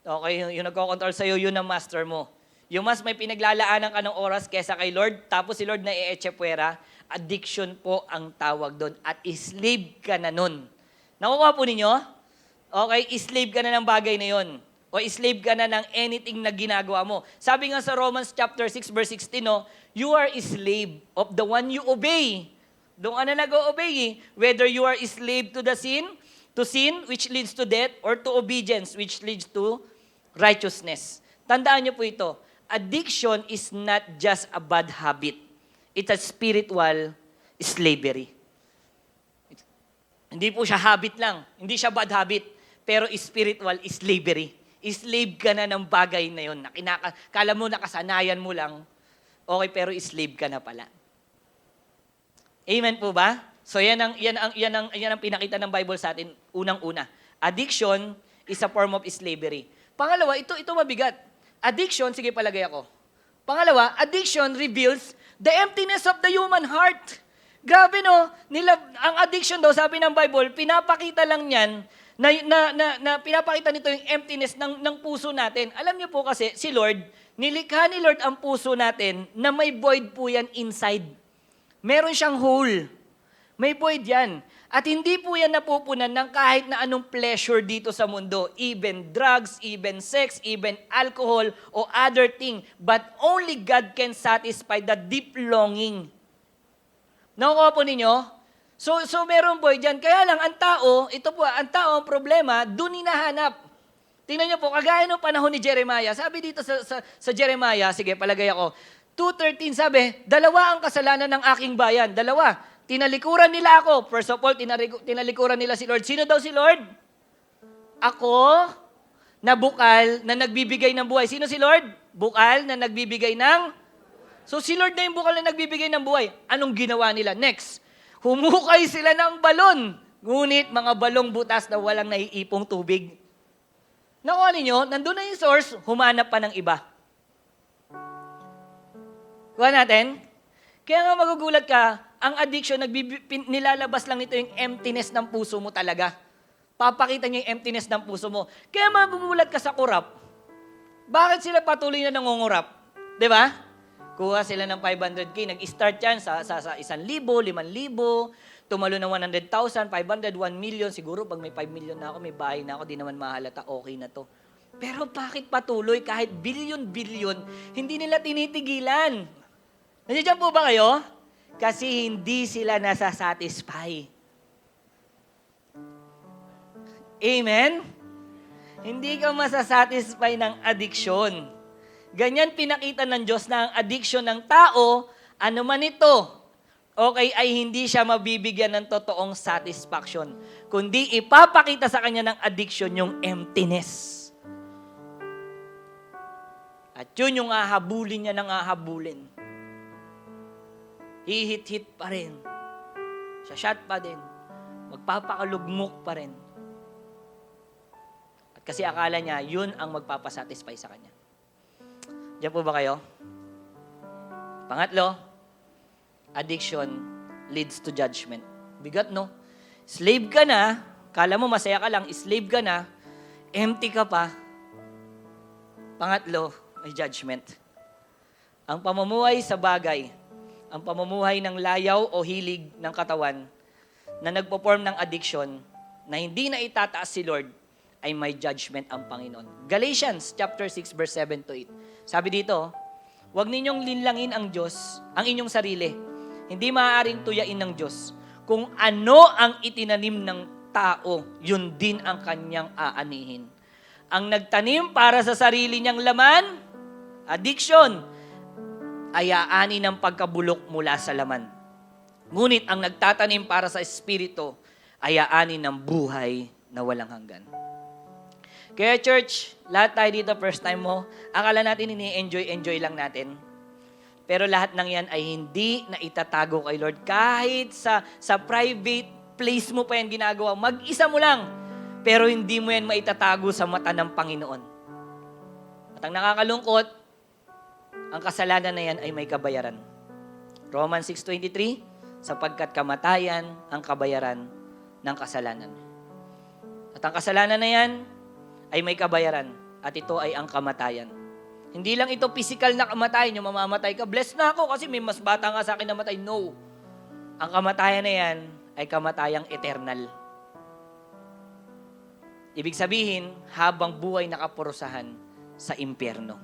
[SPEAKER 5] Okay, yung nagko-control sa'yo, yun ang master mo. Yung mas may pinaglalaanan ka ng oras kesa kay Lord, tapos si Lord na i-echepuera, addiction po ang tawag doon. At slave ka na nun. Nakukuha po ninyo? Okay, slave ka na ng bagay na yun. O slave ka na ng anything na ginagawa mo. Sabi nga sa Romans chapter 6 verse 16, no, you are a slave of the one you obey. Doon ka na nag-o-obey, whether you are a slave to sin which leads to death, or to obedience which leads to righteousness. Tandaan niyo po ito, addiction is not just a bad habit. It's a spiritual slavery. Hindi po siya habit lang. Hindi siya bad habit. Pero spiritual slavery. Slave ka na ng bagay na yun. Kala mo nakasanayan mo lang. Okay, pero slave ka na pala. Amen po ba? So yan ang pinakita ng Bible sa atin unang-una. Addiction is a form of slavery. Pangalawa, ito mabigat. Addiction, sige palagay ako. Pangalawa, addiction reveals the emptiness of the human heart. Grabe no, ang addiction daw, sabi ng Bible, pinapakita lang yan, na pinapakita nito yung emptiness ng puso natin. Alam niyo po kasi, si Lord, nilikha ni Lord ang puso natin na may void po yan inside. Meron siyang hole. May void yan. At hindi po yan napupunan ng kahit na anong pleasure dito sa mundo. Even drugs, even sex, even alcohol, o other thing. But only God can satisfy the deep longing. Nakukuha po ninyo? So meron void yan. Kaya lang, ang tao, ang problema, doon hinahanap. Tingnan niyo po, kagaya ng panahon ni Jeremiah. Sabi dito sa Jeremiah, sige, palagay ako, 2:13 sabi, 2 ang kasalanan ng aking bayan. 2. Tinalikuran nila ako. First of all, tinalikuran nila si Lord. Sino daw si Lord? Ako, na bukal, na nagbibigay ng buhay. Sino si Lord? Bukal, na nagbibigay ng... So si Lord na yung bukal na nagbibigay ng buhay. Anong ginawa nila? Next, humukay sila ng balon. Ngunit mga balong butas na walang naiipong tubig. Nakuha ninyo, nandun na yung source, humanap pa ng iba. Kuha natin? Kaya nga magugulat ka, ang addiction, nilalabas lang nito yung emptiness ng puso mo talaga. Papakita niya yung emptiness ng puso mo. Kaya magugulat ka sa kurap. Bakit sila patuloy na nangungurap? Di ba? Kuha sila ng 500K. Nag-start yan sa 1,000, 5,000, tumalo ng 100,000, 500, 1 million. Siguro pag may 5 million na ako, may bahay na ako, di naman mahalata, okay na to. Pero bakit patuloy kahit billion-billion, hindi nila tinitigilan? Nandiyan po ba kayo? Kasi hindi sila nasasatisfy. Amen? Hindi ka masasatisfy ng addiction. Ganyan pinakita ng Diyos na ang addiction ng tao, ano man ito, okay, ay hindi siya mabibigyan ng totoong satisfaction. Kundi ipapakita sa kanya ng addiction yung emptiness. At yun yung ahabulin niya ng ahabulin. Hihit-hit pa rin. Shot pa din. Magpapakalugmok pa rin. At kasi akala niya, yun ang magpapasatisfy sa kanya. Diyan po ba kayo? Pangatlo, addiction leads to judgment. Bigat, no? Slave ka na, kala mo masaya ka lang, slave ka na, empty ka pa. Pangatlo, ay judgment. Ang pamumuhay sa bagay, ang pamumuhay ng layaw o hilig ng katawan na nagpo-form ng addiction na hindi na itataas si Lord, ay may judgment ang Panginoon. Galatians chapter 6 verse 7 to 8. Sabi dito, huwag ninyong linlangin ang Diyos, ang inyong sarili. Hindi maaaring tuyain ng Diyos. Kung ano ang itinanim ng tao, yun din ang kanyang aanihin. Ang nagtanim para sa sarili niyang laman, addiction, ay aani ng pagkabulok mula sa laman. Ngunit ang nagtatanim para sa espiritu, ay aani ng buhay na walang hanggan. Kaya church, lahat tayo dito, first time mo, akala natin ini-enjoy lang natin. Pero lahat ng yan ay hindi na itatago kay Lord. Kahit sa private place mo pa yan ginagawa, mag-isa mo lang. Pero hindi mo yan maitatago sa mata ng Panginoon. At ang nakakalungkot, ang kasalanan na yan ay may kabayaran. Romans 6:23, sapagkat kamatayan ang kabayaran ng kasalanan. At ang kasalanan na yan ay may kabayaran. At ito ay ang kamatayan. Hindi lang ito physical na kamatayan, yung mamamatay ka. Blessed na ako kasi may mas bata nga sa akin namatay. No. Ang kamatayan na yan ay kamatayang eternal. Ibig sabihin, habang buhay nakapurusahan sa impyerno.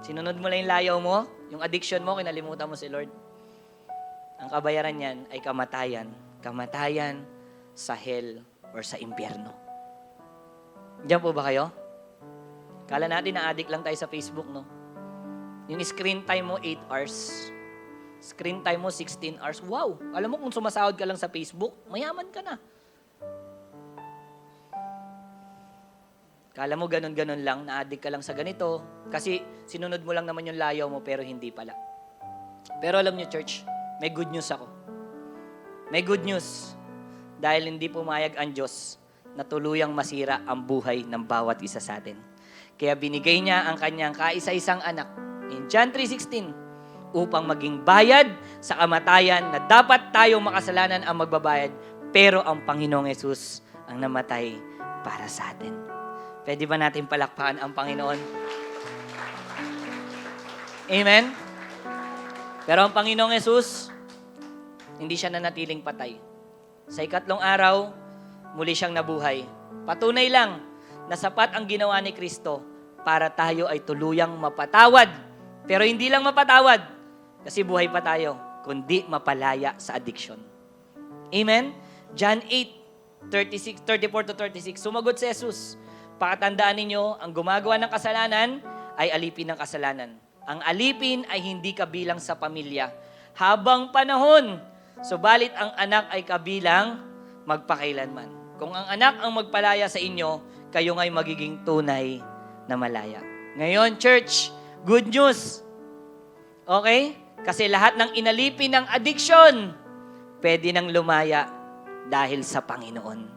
[SPEAKER 5] Sinunod mo lang yung layaw mo, yung addiction mo, kinalimutan mo si Lord. Ang kabayaran yan ay kamatayan. Kamatayan sa hell or sa impyerno. Diyan po ba kayo? Kala natin na addict lang tayo sa Facebook, no? Yung screen time mo, 8 hours. Screen time mo, 16 hours. Wow! Alam mo kung sumasahod ka lang sa Facebook, mayaman ka na. Kala mo ganun-ganun lang, na-addict ka lang sa ganito, kasi sinunod mo lang naman yung layaw mo, pero hindi pala. Pero alam niyo, church, may good news ako. May good news. Dahil hindi pumayag ang Diyos na tuluyang masira ang buhay ng bawat isa sa atin. Kaya binigay niya ang kanyang kaisa-isang anak in John 3:16 upang maging bayad sa kamatayan na dapat tayong makasalanan ang magbabayad, pero ang Panginoong Yesus ang namatay para sa atin. Pwede ba natin palakpakan ang Panginoon? Amen? Pero ang Panginoong Yesus, hindi siya nanatiling patay. Sa ikatlong araw, muli siyang nabuhay. Patunay lang na sapat ang ginawa ni Kristo para tayo ay tuluyang mapatawad. Pero hindi lang mapatawad, kasi buhay pa tayo, kundi mapalaya sa addiction. Amen? John 8:34-36, sumagot si Jesus, pakatandaan ninyo, ang gumagawa ng kasalanan ay alipin ng kasalanan. Ang alipin ay hindi kabilang sa pamilya. Habang panahon, subalit ang anak ay kabilang magpakailanman. Kung ang anak ang magpalaya sa inyo, kayo nga'y magiging tunay na malaya. Ngayon, church, good news. Okay? Kasi lahat ng inalipin ng addiction, pwede nang lumaya dahil sa Panginoon.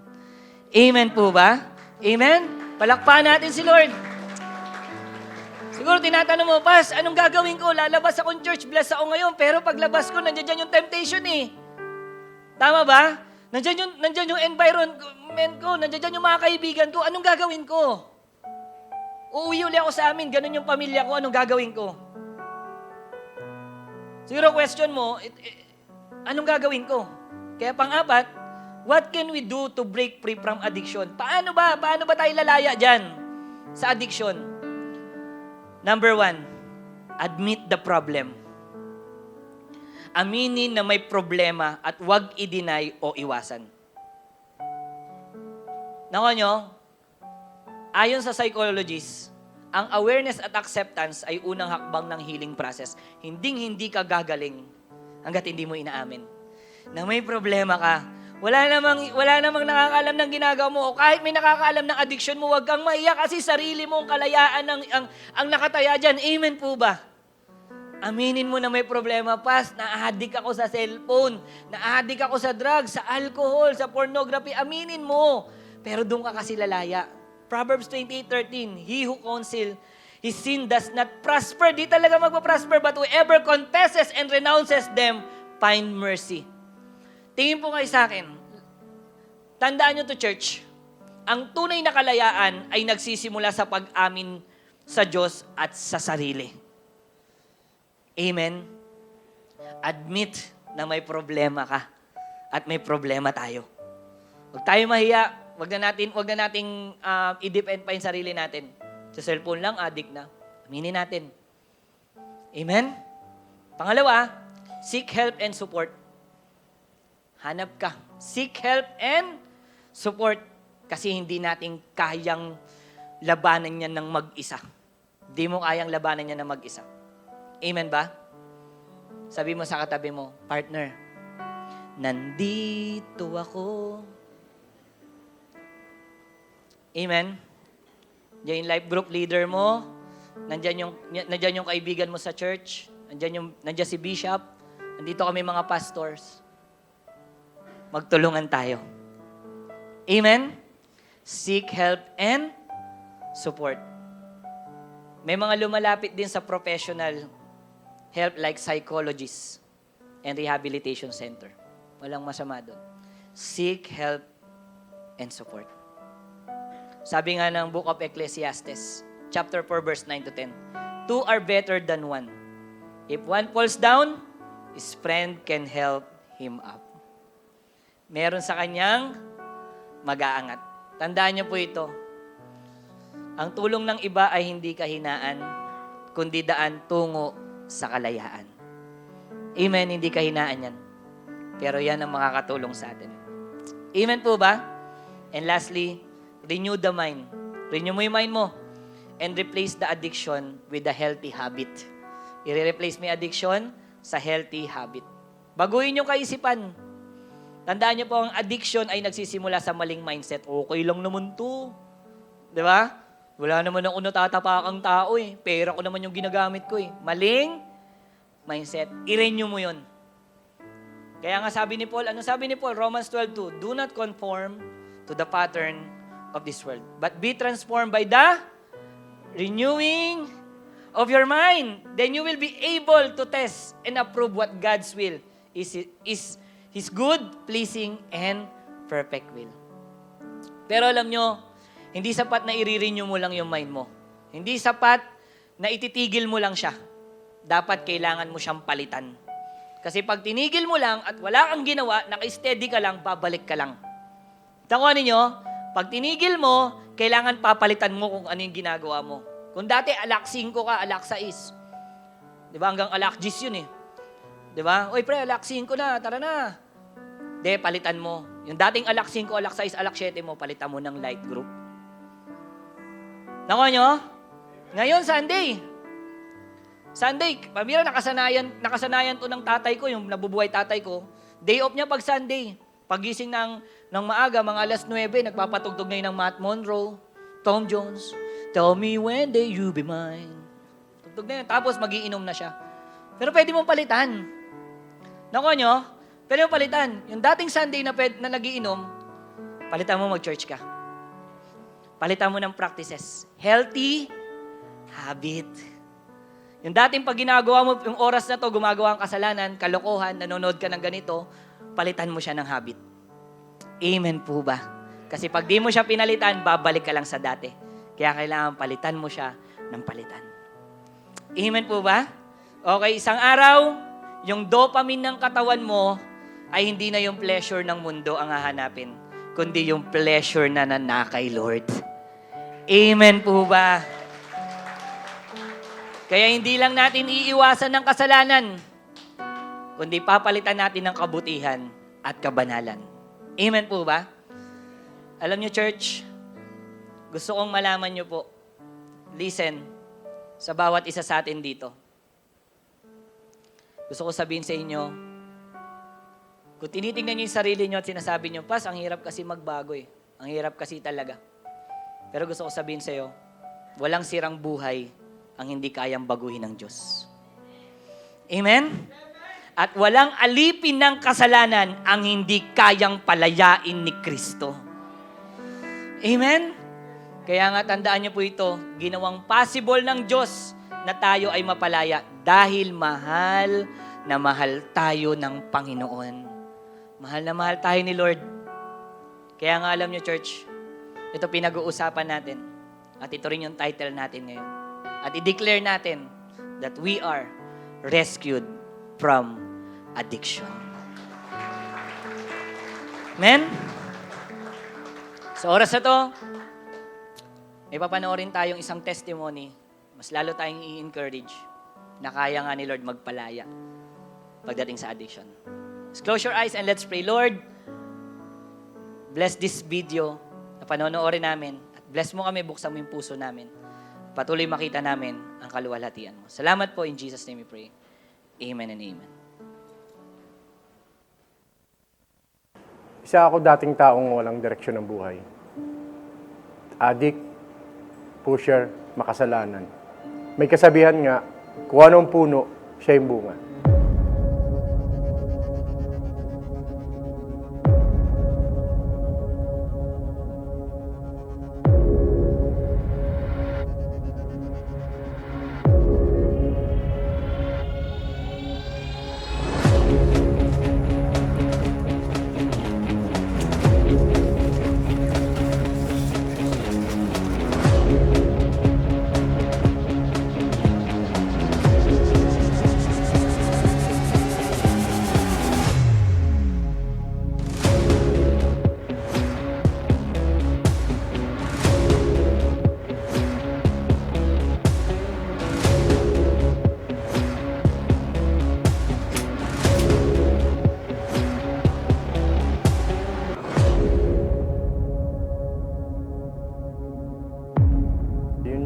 [SPEAKER 5] Amen po ba? Amen? Palakpakan natin si Lord. Siguro tinatanong mo, Pas, anong gagawin ko? Lalabas akong church, bless ako ngayon, pero paglabas ko, nandiyan yung temptation eh. Tama ba? Nandiyan yung environment ko, nandiyan yung mga kaibigan ko, anong gagawin ko? Uuwi uli ako sa amin, ganun yung pamilya ko, anong gagawin ko? Siguro question mo, anong gagawin ko? Kaya pang-apat, what can we do to break free from addiction? Paano ba tayo lalaya dyan sa addiction? Number 1, admit the problem. Aminin na may problema at huwag i-deny o iwasan. Nako nyo, ayon sa psychologists, ang awareness at acceptance ay unang hakbang ng healing process. Hindi ka gagaling hanggat hindi mo inaamin na may problema ka. Wala namang nakakaalam ng ginagawa mo o kahit may nakakaalam ng addiction mo, huwag kang maiyak kasi sarili mo ang kalayaan ang nakataya dyan. Amen po ba? Aminin mo na may problema. Na-addict ako sa cellphone, na-addict ako sa drugs, sa alcohol, sa pornography. Aminin mo. Pero doon ka kasi lalaya. Proverbs 28:13, he who counsel his sin does not prosper. Di talaga magpa-prosper, but whoever confesses and renounces them, find mercy. Tingin po kayo sa akin, tandaan nyo to church, ang tunay na kalayaan ay nagsisimula sa pag-amin sa Diyos at sa sarili. Amen? Admit na may problema ka at may problema tayo. Huwag tayo mahiya. Wag na nating i-depend pa yung sarili natin. Sa cellphone lang, addict na. Aminin natin. Amen? Pangalawa, seek help and support. Hanap ka. Seek help and support. Kasi hindi natin kayang labanan yan ng mag-isa. Hindi mo kayang labanan yan ng mag-isa. Amen ba? Sabi mo sa katabi mo, partner, nandito ako. Amen? Diyan yung life group leader mo, nandyan yung kaibigan mo sa church, nandyan si Bishop, nandito kami mga pastors. Magtulungan tayo. Amen? Seek help and support. May mga lumalapit din sa professional help like psychologists and rehabilitation center. Walang masama doon. Seek help and support. Sabi nga ng Book of Ecclesiastes, chapter 4, verse 9 to 10, 2 are better than 1. If one falls down, his friend can help him up. Meron sa kanyang mag-aangat. Tandaan niyo po ito. Ang tulong ng iba ay hindi kahinaan, kundi daan tungo sa kalayaan. Amen, hindi kahinaan yan. Pero yan ang makakatulong sa atin. Amen po ba? And lastly, renew the mind. Renew mo yung mind mo. And replace the addiction with a healthy habit. I-replace mo yung addiction sa healthy habit. Baguhin yung kaisipan. Tandaan niyo po, ang addiction ay nagsisimula sa maling mindset. Okay lang naman to. Di ba? Wala naman ako natatapakang tao eh. Pera ko naman yung ginagamit ko eh. Maling mindset. I-renew mo yun. Kaya nga sabi ni Paul, ano sabi ni Paul? Romans 12:2, do not conform to the pattern of this world, but be transformed by the renewing of your mind. Then you will be able to test and approve what God's will is His good, pleasing, and perfect will. Pero alam nyo, hindi sapat na i-renew mo lang yung mind mo. Hindi sapat na ititigil mo lang siya. Dapat kailangan mo siyang palitan. Kasi pag tinigil mo lang at wala kang ginawa, naka-steady ka lang, babalik ka lang. Takuha ninyo, pag tinigil mo, kailangan papalitan mo kung ano yung ginagawa mo. Kung dati alak 5 ka, alak 6. Di ba? Hanggang alak 10 yun eh. Di ba? Oy pre, alak 5 na, tara na. Di, palitan mo. Yung dating alak 5, alak 6, alak 7 mo, palitan mo ng light group. Nakuha nyo? Ngayon, Sunday, pamira nakasanayan to ng tatay ko, yung nabubuhay tatay ko. Day off niya pag Sunday. Pagising ng maaga, mga alas 9, nagpapatugtog na yun ng Matt Monroe, Tom Jones. Tell me when day you be mine. Tugtog na yun. Tapos magiinom na siya. Pero pwede mong palitan. Nakuha nyo? Pwede mong palitan. Yung dating Sunday na nagiinom, palitan mo mag-church ka. Palitan mo ng practices. Healthy habit. Yung dating pag ginagawa mo, yung oras na to, gumagawa ang kasalanan, kalokohan, nanonood ka ng ganito, palitan mo siya ng habit. Amen po ba? Kasi pag di mo siya pinalitan, babalik ka lang sa dati. Kaya kailangan palitan mo siya ng palitan. Amen po ba? Okay, isang araw, yung dopamine ng katawan mo ay hindi na yung pleasure ng mundo ang hahanapin, kundi yung pleasure na nanakay, Lord. Amen po ba? Kaya hindi lang natin iiwasan ng kasalanan, kundi papalitan natin ng kabutihan at kabanalan. Amen po ba? Alam niyo, church, gusto kong malaman niyo po, listen, sa bawat isa sa atin dito. Gusto ko sabihin sa inyo, kung tinitingnan niyo yung sarili niyo at sinasabi niyo, Pas, ang hirap kasi magbago eh. Ang hirap kasi talaga. Pero gusto ko sabihin sa iyo, walang sirang buhay ang hindi kayang baguhin ng Diyos. Amen? At walang alipin ng kasalanan ang hindi kayang palayain ni Kristo. Amen? Kaya nga tandaan niyo po ito, ginawang possible ng Diyos na tayo ay mapalaya dahil mahal na mahal tayo ng Panginoon. Mahal na mahal tayo ni Lord. Kaya nga alam niyo, church, ito pinag-uusapan natin. At ito rin yung title natin ngayon. At i-declare natin that we are rescued from addiction. Amen? Sa oras na to, may papanoorin tayong isang testimony. Mas lalo tayong i-encourage na kaya nga ni Lord magpalaya pagdating sa addiction. Let's close your eyes and let's pray. Lord, bless this video na panonoorin namin. At bless mo kami, buksan mo yung puso namin. Patuloy makita namin ang kaluwalhatian mo. Salamat po, in Jesus' name we pray. Amen and amen.
[SPEAKER 6] Isa ako dating taong walang direksyon ng buhay. Addict, pusher, makasalanan. May kasabihan nga, kung anong puno, siya yung bunga.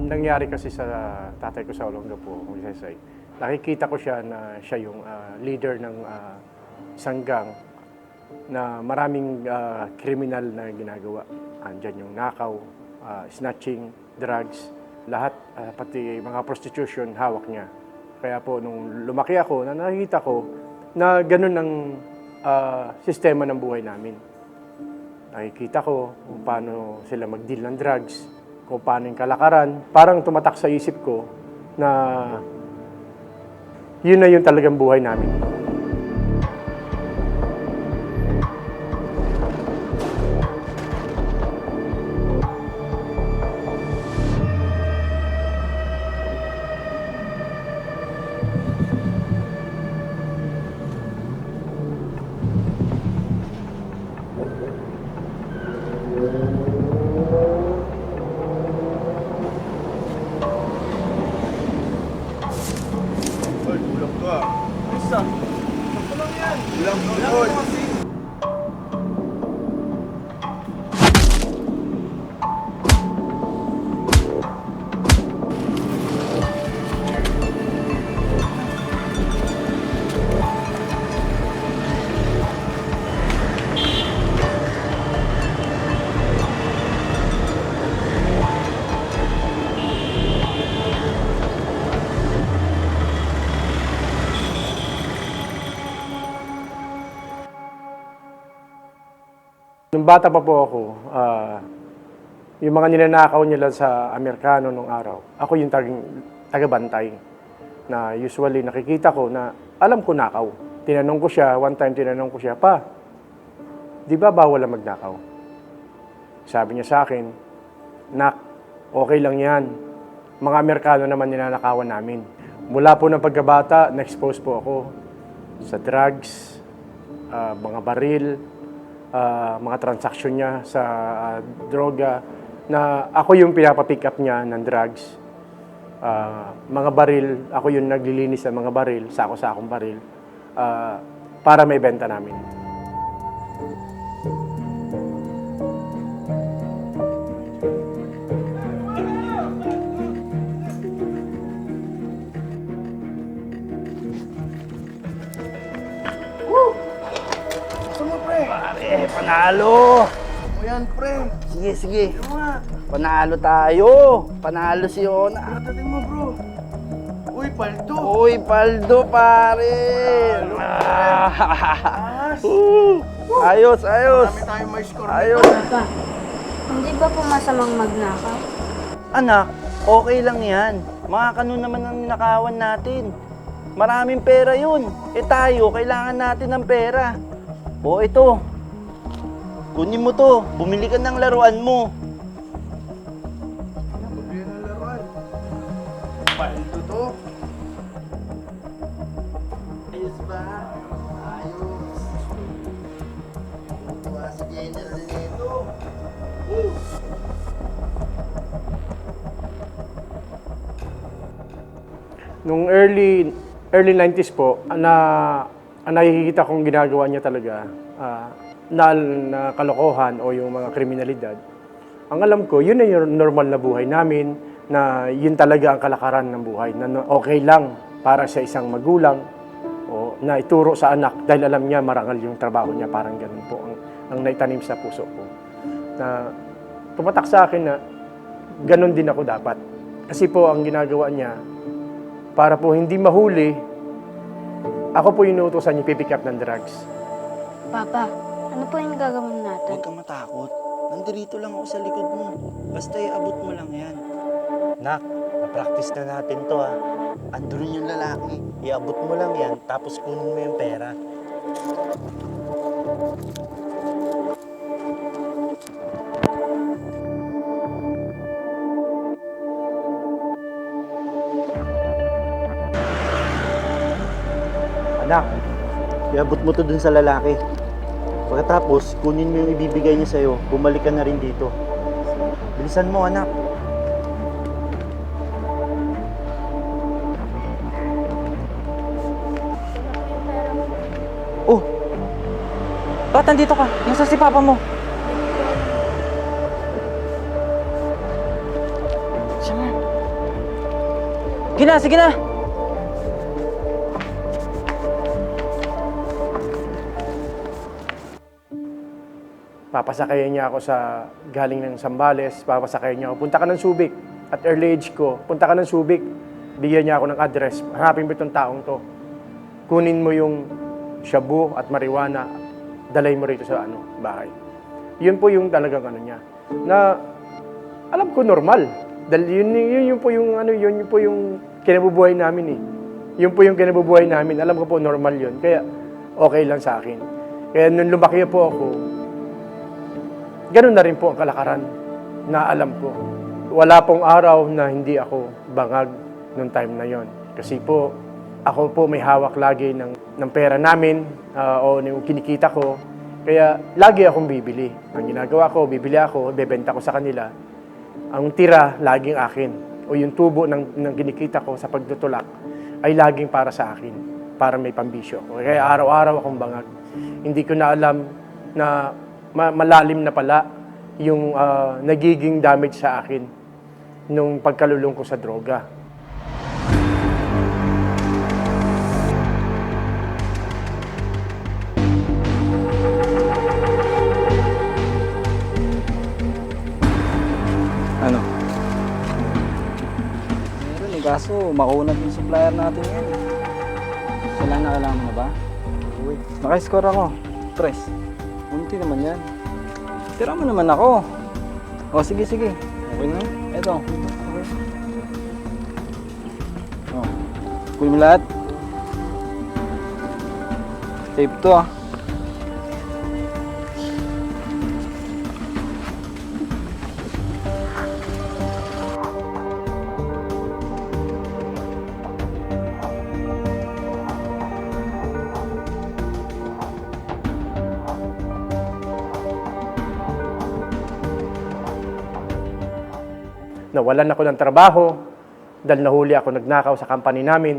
[SPEAKER 6] Nangyari kasi sa tatay ko sa Olongapo, kung isasay, nakikita ko siya na siya yung leader ng isang gang na maraming kriminal na ginagawa. Andyan yung nakaw, snatching, drugs, lahat, pati mga prostitution, hawak niya. Kaya po, nung lumaki ako, nakikita ko na ganun ang sistema ng buhay namin. Nakikita ko kung paano sila mag-deal ng drugs, kung paano yung kalakaran. Parang tumatak sa isip ko na yun na yung talagang buhay namin. Nung bata pa po ako, yung mga ninanakaw nila sa Amerikano nung araw, ako yung taga-bantay. Na usually nakikita ko na alam ko nakaw. Tinanong ko siya, one time tinanong ko siya, Pa, di ba bawal ang magnakaw? Sabi niya sa akin, Nak, okay lang yan. Mga Amerikano naman ninanakawan namin. Mula po ng pagkabata, na-expose po ako sa drugs, mga baril, mga transaksyon niya sa droga, na ako yung pinapapick up niya ng drugs. Mga baril, ako yung naglilinis ng mga baril, sako-sakong baril, para may benta namin.
[SPEAKER 7] Pare, panalo!
[SPEAKER 8] O yan, pre.
[SPEAKER 7] Sige, sige.
[SPEAKER 8] Ano nga?
[SPEAKER 7] Panalo tayo. Panalo si Ona.
[SPEAKER 8] Pagdating mo, bro. Uy, paldo.
[SPEAKER 7] Uy, paldo, pare! Ayos, ayos.
[SPEAKER 8] Marami tayong may score.
[SPEAKER 7] Ayos.
[SPEAKER 9] Hindi ba po masamang magnakaw?
[SPEAKER 7] Anak, okay lang yan. Mga kanon naman ang nakawan natin. Maraming pera yun. Eh tayo, kailangan natin ng pera. O ito, kunin mo to. Bumili ka ng laruan mo.
[SPEAKER 8] Pagbihan ng laruan. Paldo to.
[SPEAKER 7] Ayos ba? Ayos. Tuwa si General nito.
[SPEAKER 6] Nung early 90s po, nakikita kong ginagawa niya talaga na kalokohan o yung mga kriminalidad. Ang alam ko, yun na yung normal na buhay namin, na yun talaga ang kalakaran ng buhay, na okay lang para sa isang magulang o na ituro sa anak dahil alam niya marangal yung trabaho niya, parang ganun po ang naitanim sa puso ko. Na tumatak sa akin na ganun din ako dapat. Kasi po ang ginagawa niya, para po hindi mahuli, ako po yung inuutosan niya pipick up ng drugs.
[SPEAKER 9] Papa, ano po yung gagawin natin?
[SPEAKER 7] Huwag kang matakot. Nandito lang ako sa likod mo. Basta iabot mo lang yan. Nak, na-practice na natin to ha. Andun yung lalaki. Iabot mo lang yan, tapos kunin mo yung pera. Anak, iabot mo to dun sa lalaki. Pagkatapos, kunin mo yung ibibigay niya sa'yo. Bumalik ka na rin dito. Bilisan mo, anak.
[SPEAKER 10] Oh! Ba't nandito ka? Nasa si Papa mo? Siya nga. Sige na, sige na!
[SPEAKER 6] Papasakayan niya ako sa galing ng Zambales, papasakayan niya ako, punta ka ng Subic. At early age ko, punta ka ng Subic, bigyan niya ako ng address, hanapin mo itong taong to. Kunin mo yung shabu at marijuana, dalay mo rito sa bahay. Yun po yung talagang niya. Na alam ko normal. Dahil yun po yung kinabubuhay namin eh. Yun po yung kinabubuhay namin. Alam ko po normal yun. Kaya okay lang sa akin. Kaya nung lumaki po ako, ganun na rin po ang kalakaran na alam ko. Wala pong araw na hindi ako bangag nung time na yon. Kasi po, ako po may hawak lagi ng pera namin o yung kinikita ko. Kaya lagi akong bibili. Ang ginagawa ko, bibili ako, bebenta ko sa kanila. Ang tira, laging akin. O yung tubo ng kinikita ko sa pagtutulak ay laging para sa akin, para may pambisyo ko. Kaya araw-araw akong bangag. Hindi ko na alam na malalim na pala yung nagiging damage sa akin nung pagkalulong ko sa droga.
[SPEAKER 10] Ano? Meron eh, kaso makunat yung supplier natin yan eh. Kailangan mo na ba? Uy, naka-score ako. 3. Unti naman yan. Tira mo naman ako. O, sige, sige. Okay na. Eto. Okay. O. Kunin mo lahat. Tape to ah.
[SPEAKER 6] nawalan ako ng trabaho dahil nahuli ako nagnakaw sa company namin.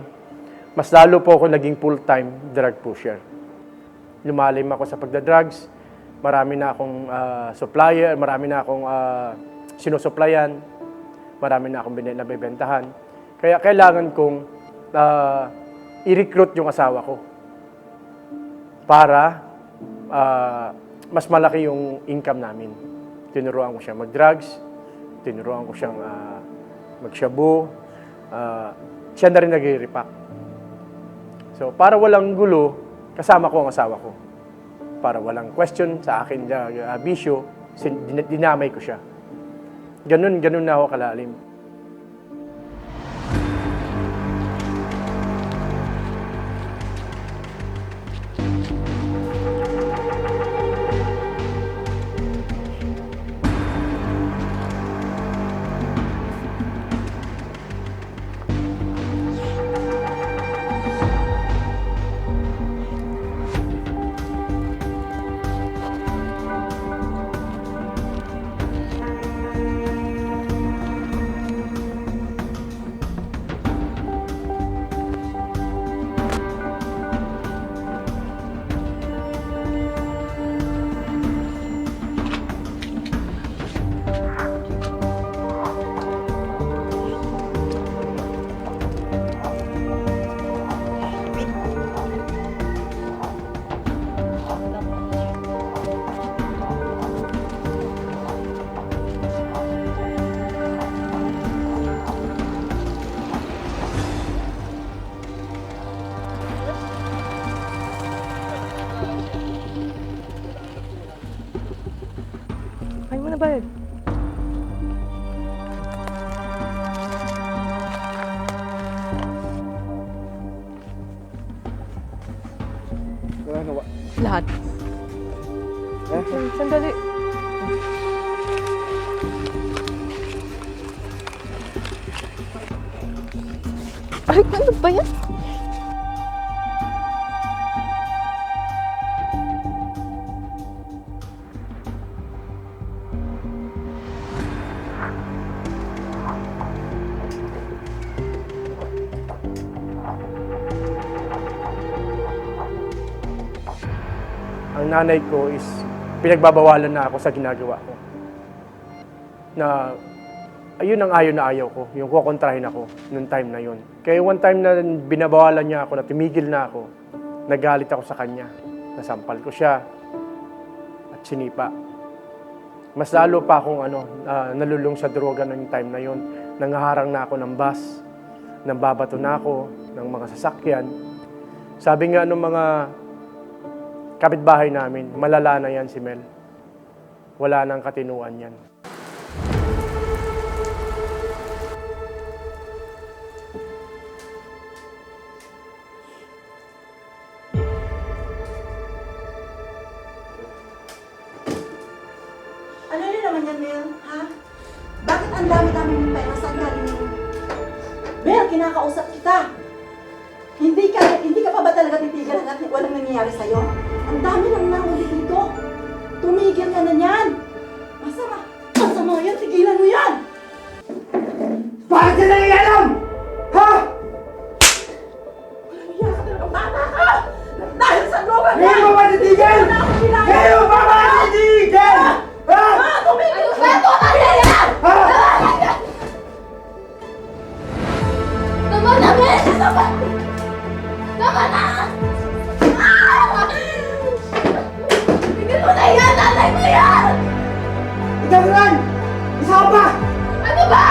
[SPEAKER 6] Mas lalo po ako naging full-time drug pusher. Lumalim ako sa pagda-drugs. Marami na akong supplier, marami na akong sinusuplayan, marami na akong nabibentahan. Kaya kailangan kong i-recruit yung asawa ko para mas malaki yung income namin. Tinuruan ko siya mag-drugs, tinuruan ko siyang mag-shabu, siya na rin nag-repack. So, para walang gulo, kasama ko ang asawa ko. Para walang question sa akin bisyo, dinamay ko siya. Ganun na ako kalalim.
[SPEAKER 4] Ay mo na ba? Lahat. Sandali. Ay, ano ba yan?
[SPEAKER 6] Ang nanay ko is pinagbabawalan na ako sa ginagawa ko. Na ayun ang ayaw na ayaw ko, yung kukontrahin ako noong time na yun. Kaya one time na binabawalan niya ako, na tumigil na ako, nagalit ako sa kanya. Nasampal ko siya at sinipa. Mas lalo pa akong nalulung sa droga noong time na yun. Nangaharang na ako ng bus, nambabato na ako ng mga sasakyan. Sabi nga ng mga kapitbahay namin, malala na yan si Mel. Wala nang katinuan yan.
[SPEAKER 11] Ano rin naman yan, Mel? Ha? Bakit ang dami-dami mong pera? Saan galing yun? Mel, kinakausap kita. Hindi ka pa ba talaga titigilan at walang nangyayari sa'yo? Ang dami nang nahuli dito. Tumigil ka na yan. Masama yan. Tigilan mo yan.
[SPEAKER 8] Bakit ka nangyayam? Ha?
[SPEAKER 11] Walang nangyayari ka talaga. Bata ka! Dahil sa droga ka!
[SPEAKER 8] Ngayon mo ba titigil? Ngayon mo ba titigil? Ha?
[SPEAKER 11] Tumigil ka! Ito ka na yan!
[SPEAKER 8] Ha?
[SPEAKER 1] Tama na, Ben! Tama na! Bigyan mo na yan! Nanay mo yan!
[SPEAKER 8] Ikaw rin! Isa ka pa!
[SPEAKER 1] Ano ba?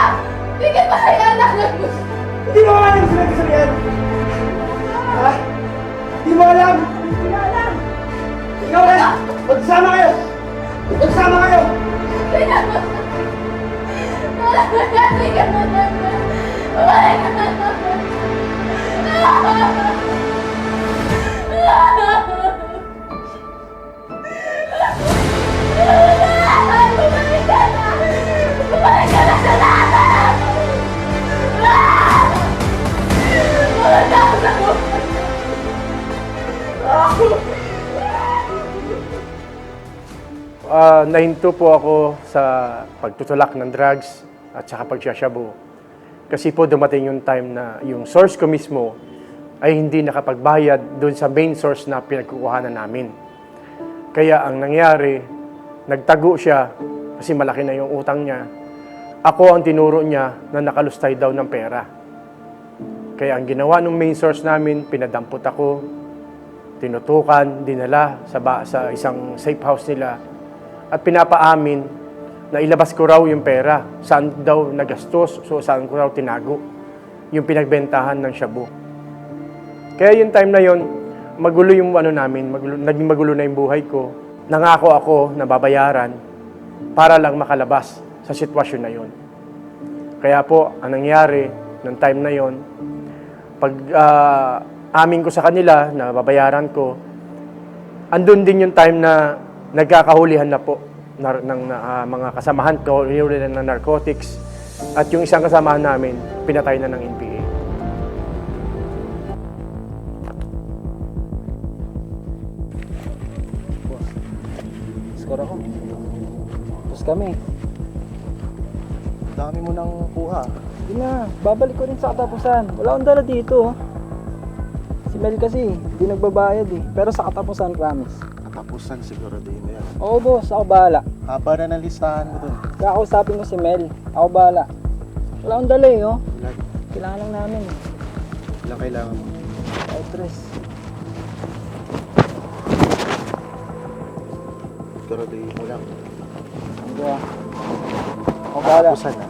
[SPEAKER 1] Bigyan mo na yan! Nanay mo!
[SPEAKER 8] Hindi mo alam ang sinasabihan! Ha? Hindi mo alam!
[SPEAKER 11] Hindi na alam.
[SPEAKER 8] Ikaw rin! Magsama kayo! Magsama kayo!
[SPEAKER 1] Bigyan mo! Nanay mo yan! Bigyan mo na yan! Bumalik ka na! Bumalik ka na! Bumalik ka na sa lahat! Wala na ako sa buhay!
[SPEAKER 6] Nahinto po ako sa pagtutulak ng drugs. at saka pagsashabu. Kasi po dumating yung time na yung source ko mismo ay hindi nakapagbayad doon sa main source na pinagkukuhanan namin. Kaya ang nangyari, nagtago siya kasi malaki na yung utang niya. Ako ang tinuro niya na nakalustay daw ng pera. Kaya ang ginawa ng main source namin, pinadampot ako, tinutukan, dinala sa isang safe house nila at pinapaamin na ilabas ko raw yung pera. Saan daw nagastos, so saan ko raw tinago yung pinagbentahan ng shabu. Kaya yung time na yon, magulo yung namin, naging magulo na yung buhay ko. Nangako ako na babayaran para lang makalabas sa sitwasyon na yon. Kaya po, ang nangyari ng time na yon, pag amin ko sa kanila na babayaran ko, andun din yung time na nagkakahulihan na po ng mga kasamahan ko, hinuli na ng narcotics, at yung isang kasamahan namin, pinatay na ng NPA.
[SPEAKER 10] Score ako. Tapos kami.
[SPEAKER 8] Dami mo nang kuha.
[SPEAKER 10] Hindi na, babalik ko rin sa katapusan. Wala akong dala dito. Si Mel kasi, hindi nagbabayad eh. Pero sa katapusan, promise.
[SPEAKER 8] Katapusan siguro din mo yan.
[SPEAKER 10] Oo boss, ako bahala.
[SPEAKER 8] Haba na ng listahan mo dun.
[SPEAKER 10] Kakausapin ko si Mel. Ako bahala. Wala akong dala eh, oh.
[SPEAKER 8] Ilan?
[SPEAKER 10] Kailangan lang namin.
[SPEAKER 8] Ilang kailangan mo?
[SPEAKER 10] Ay, tres.
[SPEAKER 8] Siguro din mo lang.
[SPEAKER 10] Ano ba? Ako bahala.
[SPEAKER 8] Katapusan na.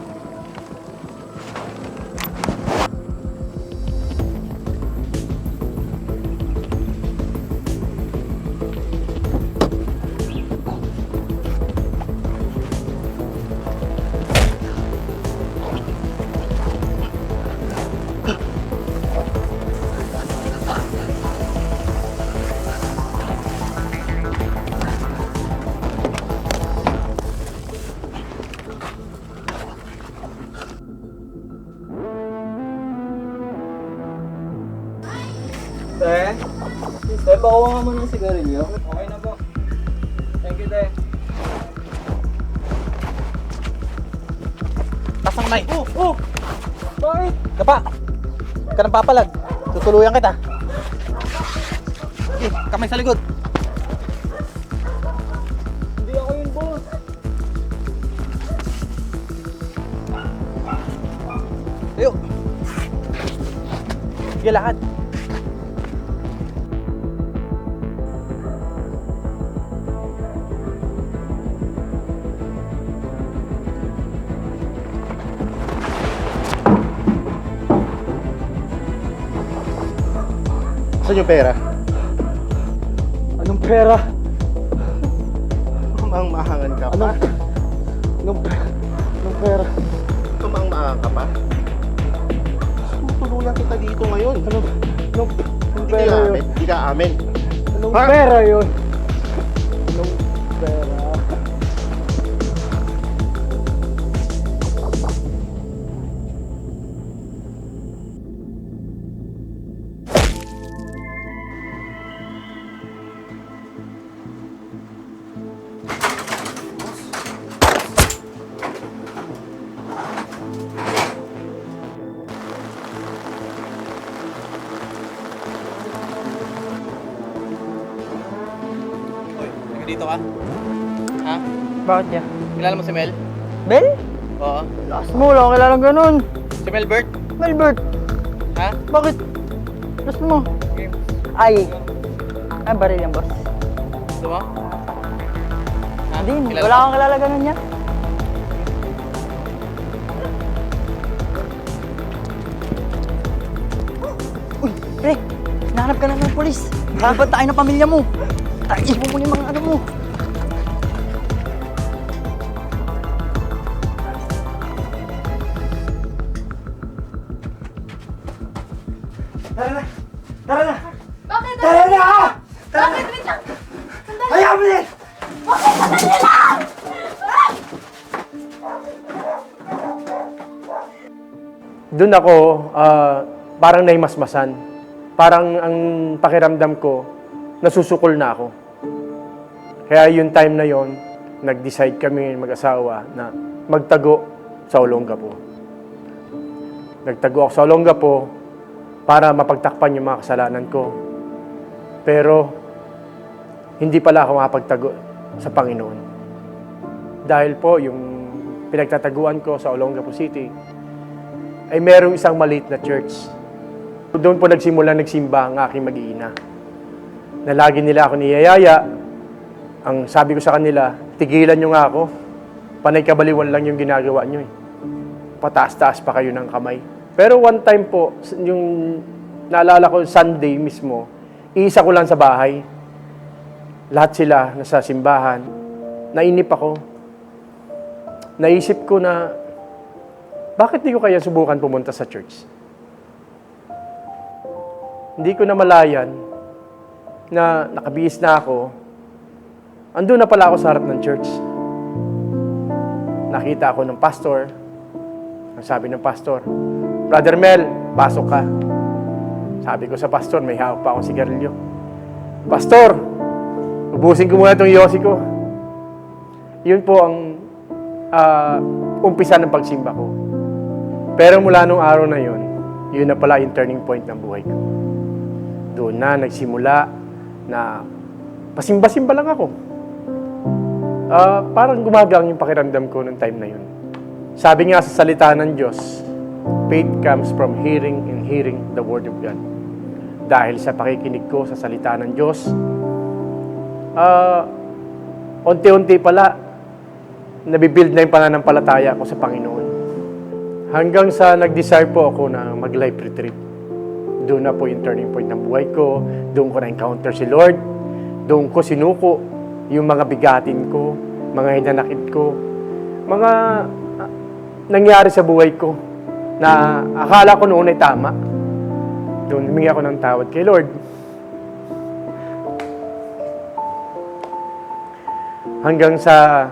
[SPEAKER 10] Te? Te, pakuha nga muna ng sigarilyo. Okay na po. Thank you, Te.
[SPEAKER 8] Pasang Nay! Oh!
[SPEAKER 10] Bakit?
[SPEAKER 8] Gapa! Huwag ka nang papalag. Tutuluyan kita. Okay, kamay sa likod.
[SPEAKER 10] Hindi ako yun, boss.
[SPEAKER 8] Tayo! Sige, lakad. Saan yung pera?
[SPEAKER 10] Anong pera?
[SPEAKER 8] Kumang-mahangan ka pa?
[SPEAKER 10] Anong pera?
[SPEAKER 8] Kumang-mahangan ka pa? Tutuluyan kita dito ngayon.
[SPEAKER 10] Anong
[SPEAKER 8] Hindi
[SPEAKER 10] pera
[SPEAKER 8] ka
[SPEAKER 10] yun?
[SPEAKER 8] amin. Hindi ka amin.
[SPEAKER 10] Anong
[SPEAKER 8] Ha?
[SPEAKER 10] pera yun? Anong pera?
[SPEAKER 8] Dito ka? Ha?
[SPEAKER 10] Bakit niya?
[SPEAKER 8] Kilala mo si Mel?
[SPEAKER 10] Bel?
[SPEAKER 8] Oo.
[SPEAKER 10] Lakas mo, wala akong kilala ganun.
[SPEAKER 8] Si Melbert?
[SPEAKER 10] Melbert,
[SPEAKER 8] Ha?
[SPEAKER 10] bakit? Lakas mo. Ay, baril yan, boss.
[SPEAKER 8] Gusto mo? Ha?
[SPEAKER 10] Hindi,
[SPEAKER 8] Kilala
[SPEAKER 10] wala
[SPEAKER 8] mo?
[SPEAKER 10] akong kilala ganun niya. Uy, pre, hinahanap ka na ng polis. Dapat tayo ng pamilya mo. Tayo mo yung mga ano mo.
[SPEAKER 8] Tara na! Tara na!
[SPEAKER 3] Bakit?
[SPEAKER 8] Tara na! Tara na!
[SPEAKER 3] Bakit? Wait lang.
[SPEAKER 8] Hayaan mo din!
[SPEAKER 6] Doon ako, parang naimasmasan. Parang ang pakiramdam ko, nasusukol na ako. Kaya yung time na yon, nag-decide kami mag-asawa na magtago sa Olongapo. Nagtago ako sa Olongapo para mapagtakpan yung mga kasalanan ko. Pero, hindi pala ako makapagtago sa Panginoon. Dahil po, yung pinagtataguan ko sa Olongapo City, ay merong isang maliit na church. Doon po nagsimba ang aking mag-iina. Na lagi nila ako niyayaya. Ang sabi ko sa kanila, tigilan nyo nga ako. Panay kabaliwan lang yung ginagawa nyo eh. Pataas-taas pa kayo ng kamay. Pero one time po, yung naalala ko Sunday mismo, iisa ko lang sa bahay. Lahat sila nasa simbahan. Nainip ako. Naisip ko na, bakit di ko kaya subukan pumunta sa church? Hindi ko na malayan na nakabihis na ako. Andun na pala ako sa harap ng church. Nakita ako ng pastor. Ang sabi ng pastor, Brother Mel, pasok ka. Sabi ko sa pastor, may hawak pa akong sigarilyo. Pastor, ubusin ko muna itong yosi ko. Yun po ang umpisa ng pagsimba ko. Pero mula nung araw na yun, yun na pala yung turning point ng buhay ko. Doon na nagsimula na pasimba-simba lang ako. Parang gumagang yung pakiramdam ko noong time na yun. Sabi nga sa salita ng Diyos, faith comes from hearing and hearing the Word of God. Dahil sa pakikinig ko sa salita ng Diyos, unti-unti pala, nabibuild na yung pananampalataya ko sa Panginoon. Hanggang sa nag-desire po ako na mag-life retreat. Doon na po yung turning point ng buhay ko. Doon ko na-encounter si Lord. Doon ko sinuko yung mga bigatin ko, mga hinanakit ko, mga nangyari sa buhay ko na akala ko noon ay tama. Doon humingi ako ng tawad kay Lord. Hanggang sa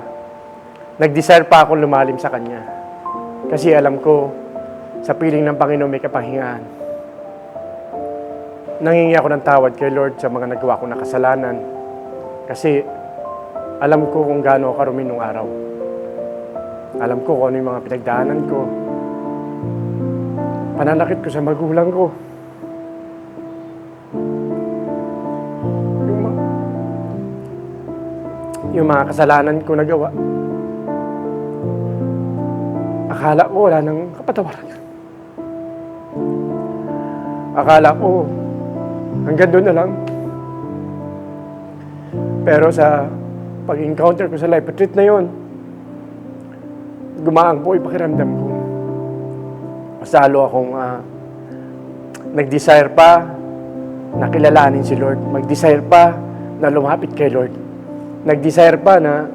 [SPEAKER 6] nag-desire pa akong lumalim sa Kanya. Kasi alam ko, sa piling ng Panginoon may kapahingahan. Nangingi ako ng tawad kay Lord sa mga nagawa ko na kasalanan. Kasi alam ko kung gaano ako karumi nung araw. Alam ko kung ano yung mga pinagdaanan ko. Pananakit ko sa magulang ko. Yung mga kasalanan ko nagawa. Akala ko wala nang kapatawaran. Akala ko hanggang doon na lang. Pero sa pag-encounter ko sa life retreat na yon, gumaang po yung pakiramdam ko. Mas lalo akong nag-desire pa na kilalanin si Lord. Mag-desire pa na lumapit kay Lord. Nag-desire pa na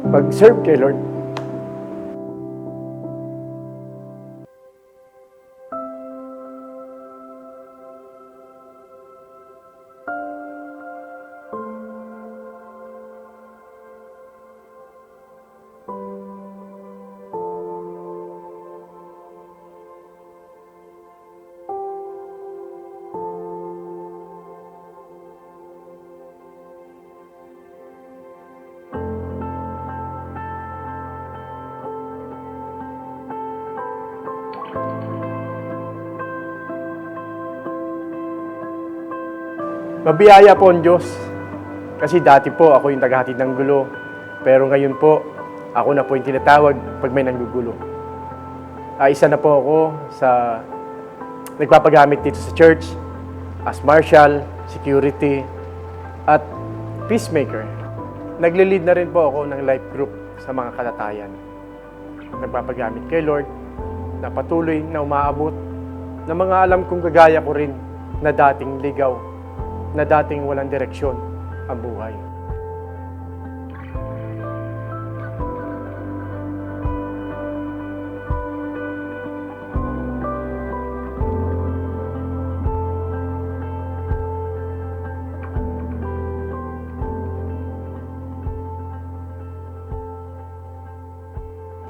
[SPEAKER 6] mag-serve kay Lord. Mabiyaya po ang Diyos. Kasi dati po ako yung tagahatid ng gulo. Pero ngayon po, ako na po yung tinatawag pag may nanggugulo. Isa na po ako sa nagpapagamit dito sa church as marshal, security, at peacemaker. Nagle-lead na rin po ako ng life group sa mga katatayan. Nagpapagamit kay Lord na patuloy na umaabot ng mga alam kong kagaya ko rin na dating ligaw, na dating walang direksyon ang buhay.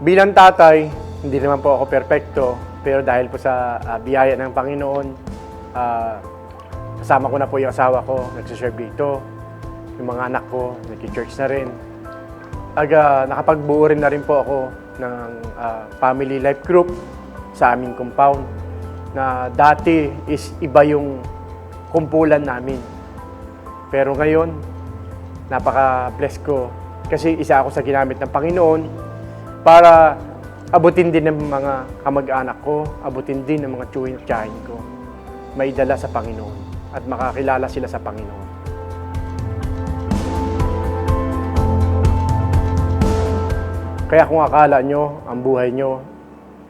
[SPEAKER 6] Bilang tatay, hindi naman po ako perpekto, pero dahil po sa biyaya ng Panginoon, kasama ko na po yung asawa ko, nagsiserve dito. Yung mga anak ko, nag-church na rin. Nakapagbuo rin na rin po ako ng family life group sa aming compound na dati is iba yung kumpulan namin. Pero ngayon, napaka-bless ko kasi isa ako sa ginamit ng Panginoon para abutin din ng mga kamag-anak ko, abutin din ng mga tsuhin ko, maidala sa Panginoon at makakilala sila sa Panginoon. Kaya kung akala nyo, ang buhay nyo,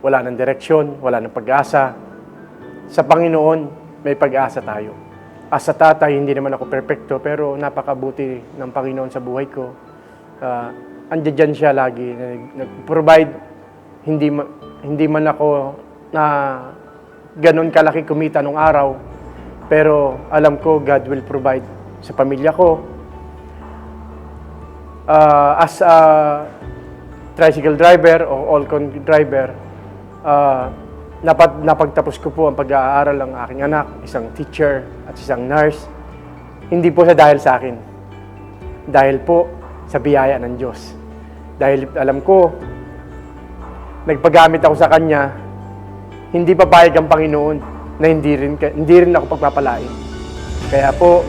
[SPEAKER 6] wala ng direksyon, wala ng pag-asa, sa Panginoon, may pag-asa tayo. As sa tatay, hindi naman ako perfecto, pero napakabuti ng Panginoon sa buhay ko. Andiyan siya lagi, nag-provide. Hindi man ako na ganun kalaki kumita nung araw, pero alam ko God will provide sa pamilya ko. As a tricycle driver o all-con driver, napagtapos ko po ang pag-aaral ng aking anak, isang teacher at isang nurse. Hindi po sa dahil sa akin. Dahil po sa biyaya ng Diyos. Dahil alam ko, nagpagamit ako sa Kanya, hindi papayag ang Panginoon na hindi rin ako pagpapalain. Kaya po,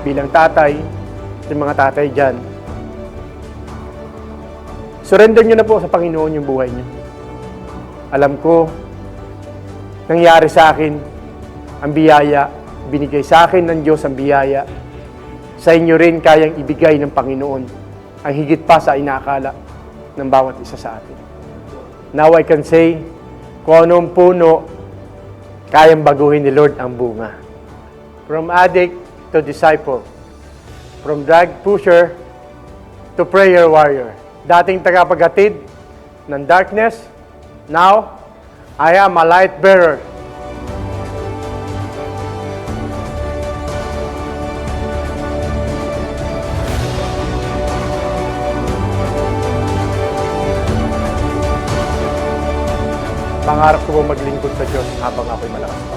[SPEAKER 6] bilang tatay, yung mga tatay dyan, surrender nyo na po sa Panginoon yung buhay nyo. Alam ko, nangyari sa akin ang biyaya, binigay sa akin ng Diyos ang biyaya. Sa inyo rin kayang ibigay ng Panginoon ang higit pa sa inaakala ng bawat isa sa atin. Now I can say, kung anong puno, kayang baguhin ni Lord ang bunga. From addict to disciple, from drug pusher to prayer warrior. Dating tagapaghatid ng darkness, now, I am a light bearer. Pangarap ko maglingkod sa Diyos habang ako'y malakas pa.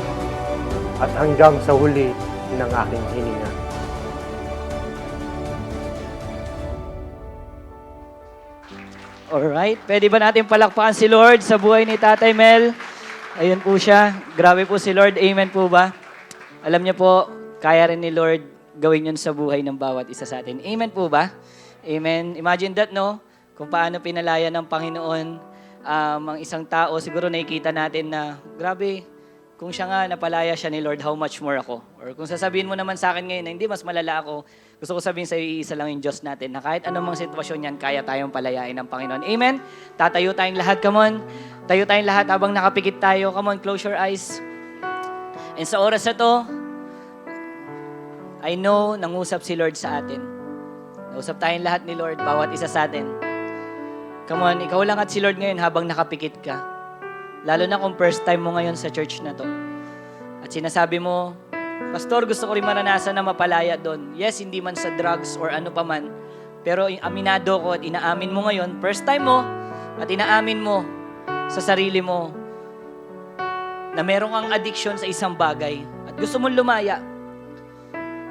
[SPEAKER 6] At hanggang sa huli ng aking hininga.
[SPEAKER 5] Alright, pwede ba natin palakpakan si Lord sa buhay ni Tatay Mel? Ayun po siya. Grabe po si Lord. Amen po ba? Alam niyo po, kaya rin ni Lord gawin yun sa buhay ng bawat isa sa atin. Amen po ba? Amen. Imagine that, no? Kung paano pinalaya ng Panginoon ang isang tao. Siguro nakikita natin na, grabe, kung siya nga napalaya siya ni Lord, how much more ako? Or kung sasabihin mo naman sa akin ngayon na hindi, mas malala ako, gusto ko sabihin sa iyo, iisa lang yung Diyos natin na kahit anumang sitwasyon yan, kaya tayong palayain ng Panginoon. Amen? Tatayo tayong lahat, come on. Tayo tayong lahat habang nakapikit tayo. Come on, close your eyes. And sa oras na to, I know, nangusap si Lord sa atin. Nausap tayong lahat ni Lord, bawat isa sa atin. Come on, ikaw lang at si Lord ngayon habang nakapikit ka. Lalo na kung first time mo ngayon sa church na to. At sinasabi mo, Pastor, gusto ko rin maranasan na mapalaya doon. Yes, hindi man sa drugs or ano pa man. Pero aminado ko at inaamin mo ngayon, first time mo, at inaamin mo sa sarili mo na meron kang addiction sa isang bagay at gusto mong lumaya.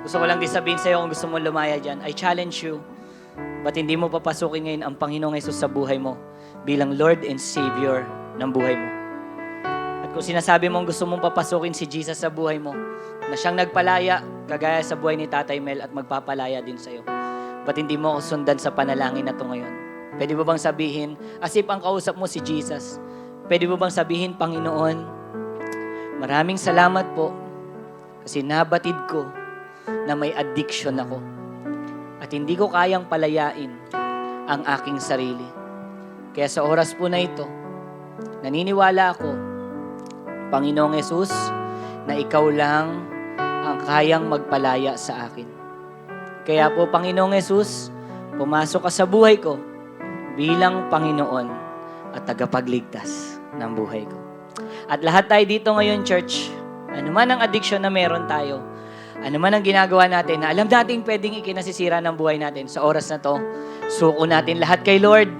[SPEAKER 5] Gusto ko lang din sabihin sa'yo kung gusto mong lumaya dyan, I challenge you. Ba't hindi mo papasukin ngayon ang Panginoong Hesus sa buhay mo bilang Lord and Savior ng buhay mo? At kung sinasabi mong gusto mong papasukin si Jesus sa buhay mo, na siyang nagpalaya, kagaya sa buhay ni Tatay Mel at magpapalaya din sa'yo, ba't hindi mo ako sundan sa panalangin na to ngayon? Pwede mo bang sabihin, as if ang kausap mo si Jesus, pwede mo bang sabihin, Panginoon, maraming salamat po kasi nabatid ko na may addiction ako at hindi ko kayang palayain ang aking sarili. Kaya sa oras po na ito, naniniwala ako, Panginoong Hesus, na ikaw lang ang kayang magpalaya sa akin. Kaya po, Panginoong Hesus, pumasok ka sa buhay ko bilang Panginoon at tagapagligtas ng buhay ko. At lahat tayo dito ngayon, church, ano man ang addiction na meron tayo, ano man ang ginagawa natin na alam natin pwedeng ikinasisira ng buhay natin sa oras na to, suko natin lahat kay Lord.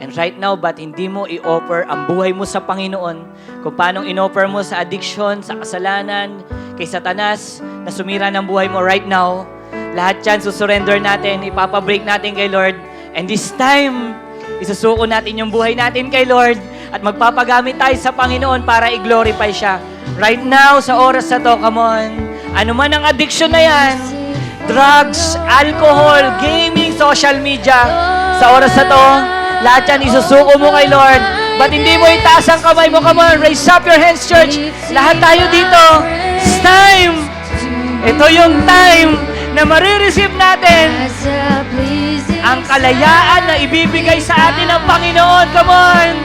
[SPEAKER 5] And right now, ba't hindi mo i-offer ang buhay mo sa Panginoon kung paano in-offer mo sa addiction, sa kasalanan, kay Satanas na sumira ng buhay mo right now? Lahat yan, susurrender natin, ipapabreak natin kay Lord. And this time, isusuko natin yung buhay natin kay Lord at magpapagamit tayo sa Panginoon para i-glorify siya. Right now, sa oras na to, come on, ano man ang addiction na yan, drugs, alcohol, gaming, social media, sa oras na to, lahat yan isusuko mo kay Lord. Ba't hindi mo itaas ang kamay mo? Come on, raise up your hands, church. Lahat tayo dito. It's time. Ito yung time na marireceive natin ang kalayaan na ibibigay sa atin ng Panginoon. Come on.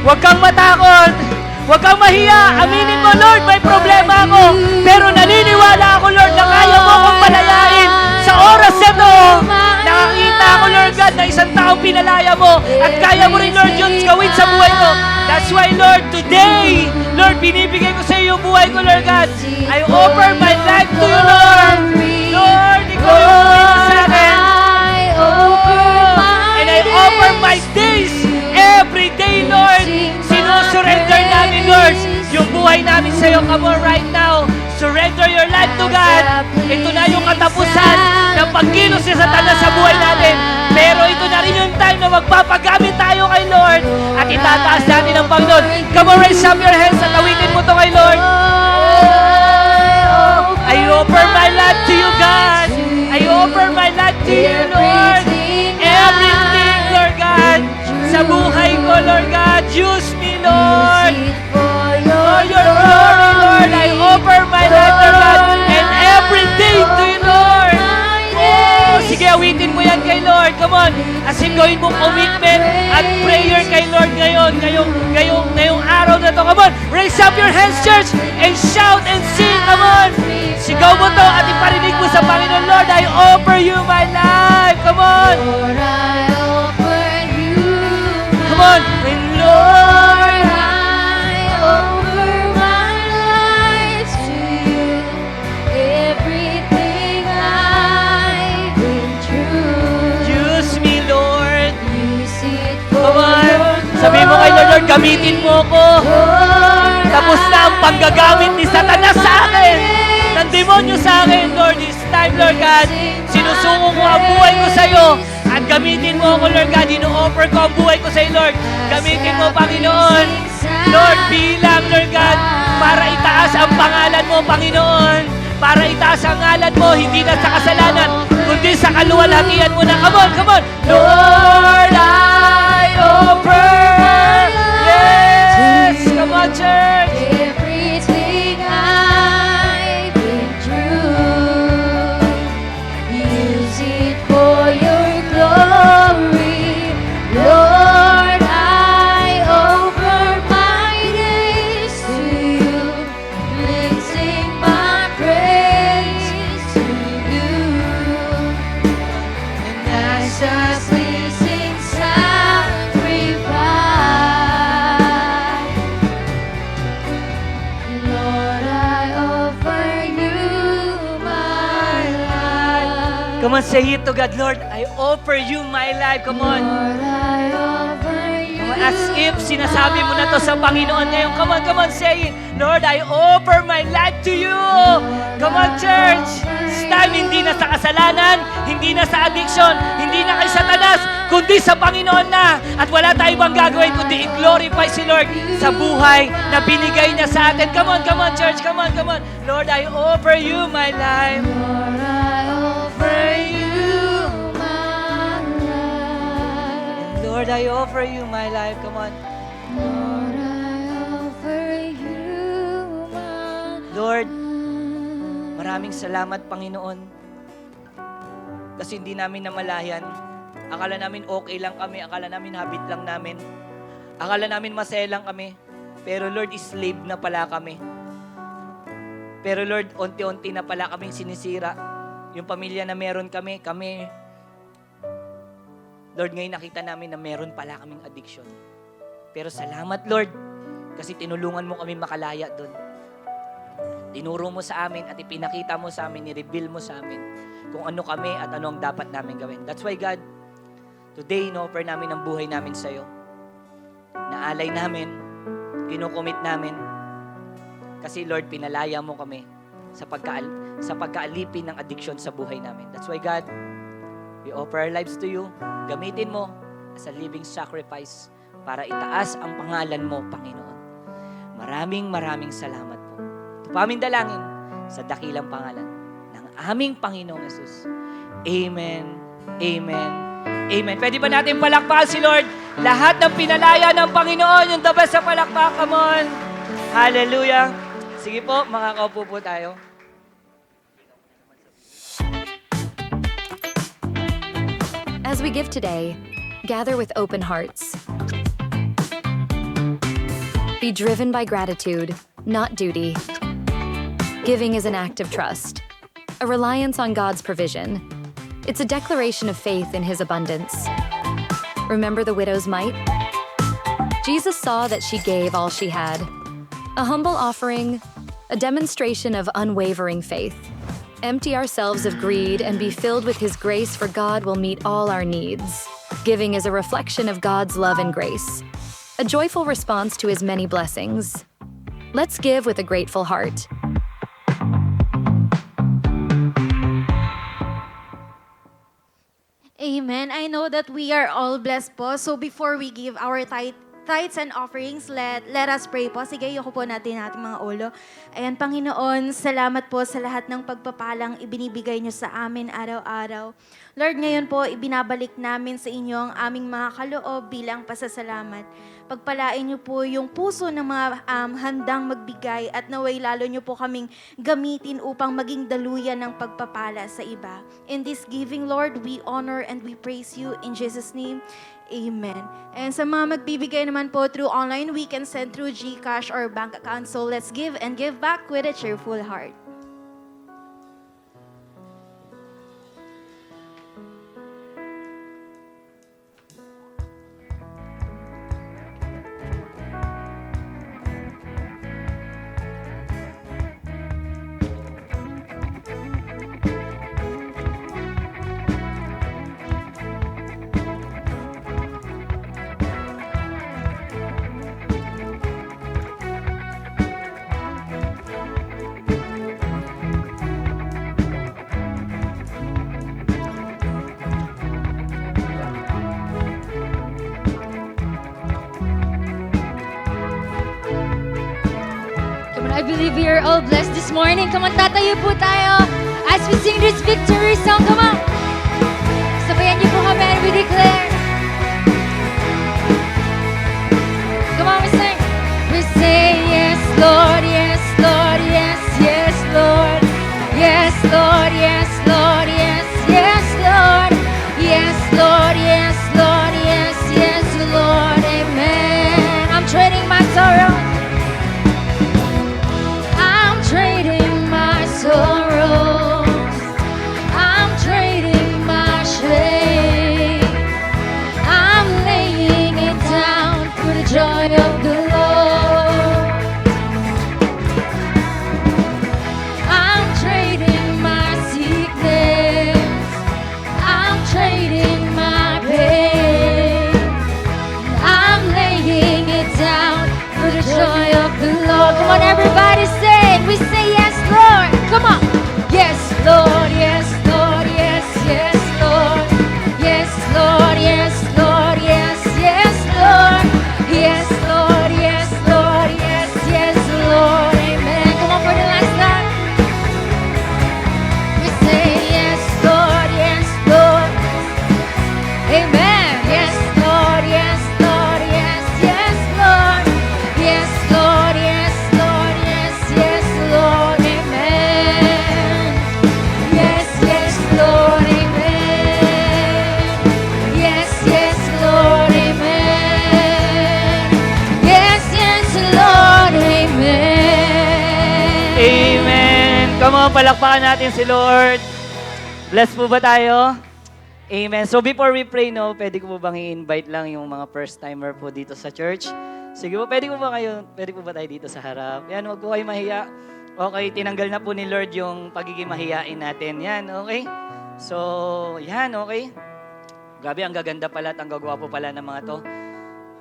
[SPEAKER 5] Huwag kang matakot. Huwag kang mahiya. Aminin mo, Lord, may problema ako. Pero naniniwala ako, Lord, na kaya mo akong palayain. Sa oras na to, nakakita ako, Lord God, na isang taong pinalaya mo. At kaya mo rin, Lord, yun gawin sa buhay ko. That's why, Lord, today, Lord, binibigay ko sa iyo yung buhay ko, Lord God. I offer my life to you, Lord. Lord, ikaw yung buhay ko sa akin. And I offer my days every day, Lord. Sinusurrender namin, Lord, yung buhay namin sa iyo. Come on, right now. Surrender your life to God. Ito na yung katapusan ng pagkilos ni Satanas sa buhay natin. Pero ito na rin yung time na magpapagamit tayo kay Lord at itataas natin ang Panginoon. Come on, raise up your hands at awitin mo to kay Lord. I offer my life to you, God. I offer my life to you, Lord. Everything, Lord God. Sa buhay ko, Lord God. Use me, Lord. For your glory, Lord. I offer my life, Lord God. And every day to you, Lord. Oh, sige, awitin mo yan kay Lord. Come on. As in, gawin mong commitment at prayer kay Lord ngayong araw na to. Come on. Raise up your hands, church, and shout and sing. Come on. Sigaw mo to at iparinig mo sa Panginoon, Lord, I offer you my life. Come on. Come on. And Lord, use me, Lord. Come on. Sabi mo kay Lord, gamitin mo ko. Tapos na ang panggagamit ni Satanas sa akin. Ng demonyo sa akin, Lord. This time, Lord God, sinusuko ko ang buhay ko sa iyo. At gamitin mo ako, Lord God. Ino-offer ko ang buhay ko sa iyo, Lord. Gamitin mo, Panginoon. Lord, bilang, Lord God, para itaas ang pangalan mo, Panginoon. Para itaas ang ngalan mo, hindi na sa kasalanan, kundi sa kaluwalhatian mo na. Come on, come on. Lord, I offer. Yes, come on, church.
[SPEAKER 1] Everything I've been through, use it for your glory. Lord, I offer my days to you, mixing my praise to you. And as a pleasing sacrifice, Lord, I offer you my life.
[SPEAKER 5] Come on, say it to God, Lord, I offer you my life. Come on.
[SPEAKER 1] Lord, I offer you.
[SPEAKER 5] As if sinasabi mo na to sa Panginoon ngayon. Come on, say it. Lord, I offer my life to you. Come on, church. This time, hindi na sa kasalanan, hindi na sa addiction, hindi na kay Satanas, kundi sa Panginoon na. At wala tayo bang gagawin kundi i-glorify si Lord sa buhay na binigay niya sa atin. Come on, church. Come on. Lord, I offer you my life.
[SPEAKER 1] Lord, I offer you my life.
[SPEAKER 5] Lord, I offer you my life. Come on.
[SPEAKER 1] Lord, I offer you my
[SPEAKER 5] Lord, maraming salamat, Panginoon. Kasi hindi namin namalayan. Akala namin okay lang kami. Akala namin habit lang namin. Akala namin masaya lang kami. Pero Lord, slave na pala kami. Pero Lord, unti-unti na pala kaming sinisira. Yung pamilya na meron kami. Lord, ngayon nakita namin na meron pala kaming addiction. Pero salamat, Lord, kasi tinulungan mo kami makalaya doon. Tinuro mo sa amin at ipinakita mo sa amin, ni-reveal mo sa amin kung ano kami at ano ang dapat namin gawin. That's why, God, today, in-offer namin ang buhay namin sa iyo. Naalay namin, kinukomit namin. Kasi, Lord, pinalaya mo kami sa pagkaalipin ng addiction sa buhay namin. That's why, God, we offer our lives to you. Gamitin mo as a living sacrifice para itaas ang pangalan mo, Panginoon. Maraming salamat po. Ito po aming dalangin sa dakilang pangalan ng aming Panginoong Yesus. Amen. Amen. Amen. Pwede ba natin palakpakan si Lord? Lahat ng pinalaya ng Panginoon, yung dabas sa palakpak, come on. Hallelujah. Sige po, makakaupo po tayo.
[SPEAKER 12] As we give today, gather with open hearts. Be driven by gratitude, not duty. Giving is an act of trust, a reliance on God's provision. It's a declaration of faith in His abundance. Remember the widow's mite? Jesus saw that she gave all she had. A humble offering, a demonstration of unwavering faith. Empty ourselves of greed and be filled with His grace, for God will meet all our needs. Giving is a reflection of God's love and grace, a joyful response to His many blessings. Let's give with a grateful heart.
[SPEAKER 3] Amen. I know that we are all blessed po. So before we give our tithes and offerings, let us pray po. Sige, yuko po natin ating mga ulo. Ayan, Panginoon, salamat po sa lahat ng pagpapalang ibinibigay niyo sa amin araw-araw. Lord, ngayon po, ibinabalik namin sa inyo ang aming mga kaloob bilang pasasalamat. Pagpalain niyo po yung puso ng mga handang magbigay at naway lalo niyo po kaming gamitin upang maging daluyan ng pagpapala sa iba. In this giving, Lord, we honor and we praise you. In Jesus' name, Amen. And sa mga magbibigay naman po through online, we can send through GCash or bank account. So let's give and give back with a cheerful heart.
[SPEAKER 1] I believe we are all blessed this morning. Come on, tatayo po tayo as we sing this victory song. Come on. Sabayan niyo po kami and we declare. Come on, we sing. We say yes, Lord, yes, Lord, yes, yes, Lord. Yes, Lord, yes, Lord, yes, yes, Lord. Yes, Lord, yes, Lord, yes, yes, Lord. Amen. I'm trading my sorrow. Trading my sorrows, I'm trading my shame, I'm laying it down for the joy of the Lord. I'm trading my sickness, I'm trading my pain, I'm laying it down for the joy of the Lord. Come on, everybody say. We say yes, Lord. Come on. Yes, Lord. Yes, Lord. Yes, yes, Lord. Yes, Lord. Yes, Lord. Yes, yes, Lord. Yes, Lord. Yes, Lord. Yes, yes, Lord. Amen. Come on for the last time. We say yes, Lord. Yes, Lord. Amen. Yes, Lord. Yes, Lord. Yes, yes, Lord. Yes, Lord. Yes, Lord. Yes, yes, Lord. Amen. Yes, yes, Lord. Amen. Yes, yes, Lord. Amen. Yes, yes, Lord. Amen.
[SPEAKER 5] Amen. Come on, palakpakan natin si Lord. Bless po ba tayo? Amen. So before we pray, no, pwede ko po bang i-invite lang yung mga first-timer po dito sa church? Sige po, pwede po ba tayo dito sa harap? Yan, huwag po kayo mahiya. Okay, tinanggal na po ni Lord yung pagiging mahiyain natin. Yan, okay? So, yan, okay? Grabe, ang gaganda pala at ang gagwapo pala ng mga to.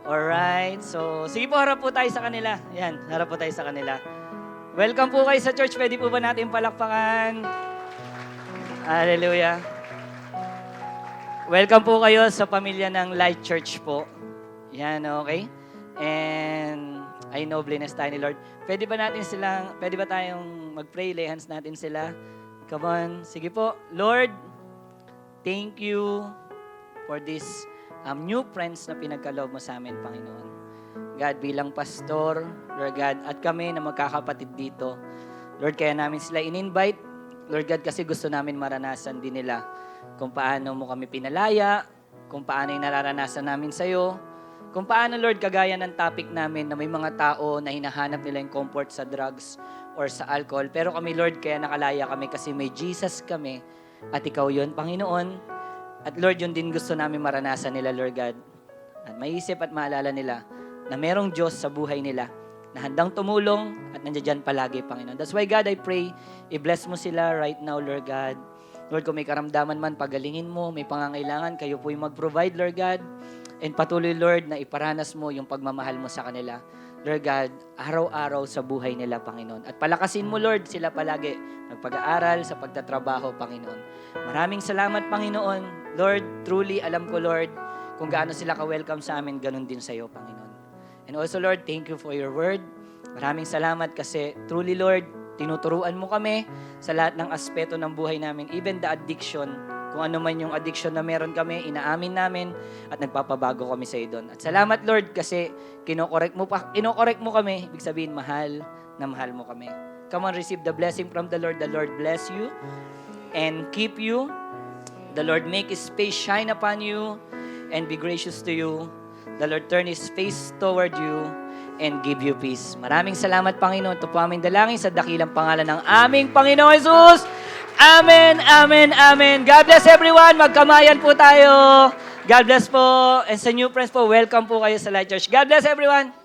[SPEAKER 5] Alright, so sige po, harap po tayo sa kanila. Yan, harap po tayo sa kanila. Welcome po kayo sa church. Pwede po ba natin palakpakan? Hallelujah. welcome po kayo sa pamilya ng Light Church po. Yan, okay? And I know blessed tayo ni Lord. Pwede ba tayong mag-pray, lay hands natin sila? Come on, sige po. Lord, thank you for this new friends na pinagkaloob mo sa amin, Panginoon. God, bilang pastor, Lord God, at kami na magkakapatid dito, Lord, kaya namin sila in-invite, Lord God, kasi gusto namin maranasan din nila kung paano mo kami pinalaya, kung paano yung nararanasan namin sa'yo, kung paano, Lord, kagaya ng topic namin na may mga tao na hinahanap nila yung comfort sa drugs or sa alcohol. Pero kami, Lord, kaya nakalaya kami kasi may Jesus kami at ikaw yun, Panginoon. At Lord, yun din gusto namin maranasan nila, Lord God. At maisip at maalala nila na merong Diyos sa buhay nila na handang tumulong at nandiyan palagi, Panginoon. That's why, God, I pray, i-bless mo sila right now, Lord God. Lord, kung may karamdaman man, pagalingin mo, may pangangailangan, kayo po yung mag-provide, Lord God. And patuloy, Lord, na iparanas mo yung pagmamahal mo sa kanila. Lord God, araw-araw sa buhay nila, Panginoon. At palakasin mo, Lord, sila palagi nagpag-aaral sa pagtatrabaho, Panginoon. Maraming salamat, Panginoon. Lord, truly, alam ko, Lord, kung gaano sila ka-welcome sa amin, ganun din sa iyo, Panginoon. And also, Lord, thank you for your word. Maraming salamat kasi truly, Lord, tinuturuan mo kami sa lahat ng aspeto ng buhay namin, even the addiction. Kung ano man yung addiction na meron kami, inaamin namin at nagpapabago kami sa iyo doon. At salamat, Lord, kasi kinokorek mo kami. Ibig sabihin, mahal na mahal mo kami. Come on, receive the blessing from the Lord. The Lord bless you and keep you. The Lord make His face shine upon you and be gracious to you. The Lord turn His face toward you and give you peace. Maraming salamat, Panginoon. Ito po aming dalangin sa dakilang pangalan ng aming Panginoon Jesus. Amen, amen, amen. God bless everyone. Magkamayan po tayo. God bless po. And sa new friends po, welcome po kayo sa Light Church. God bless everyone.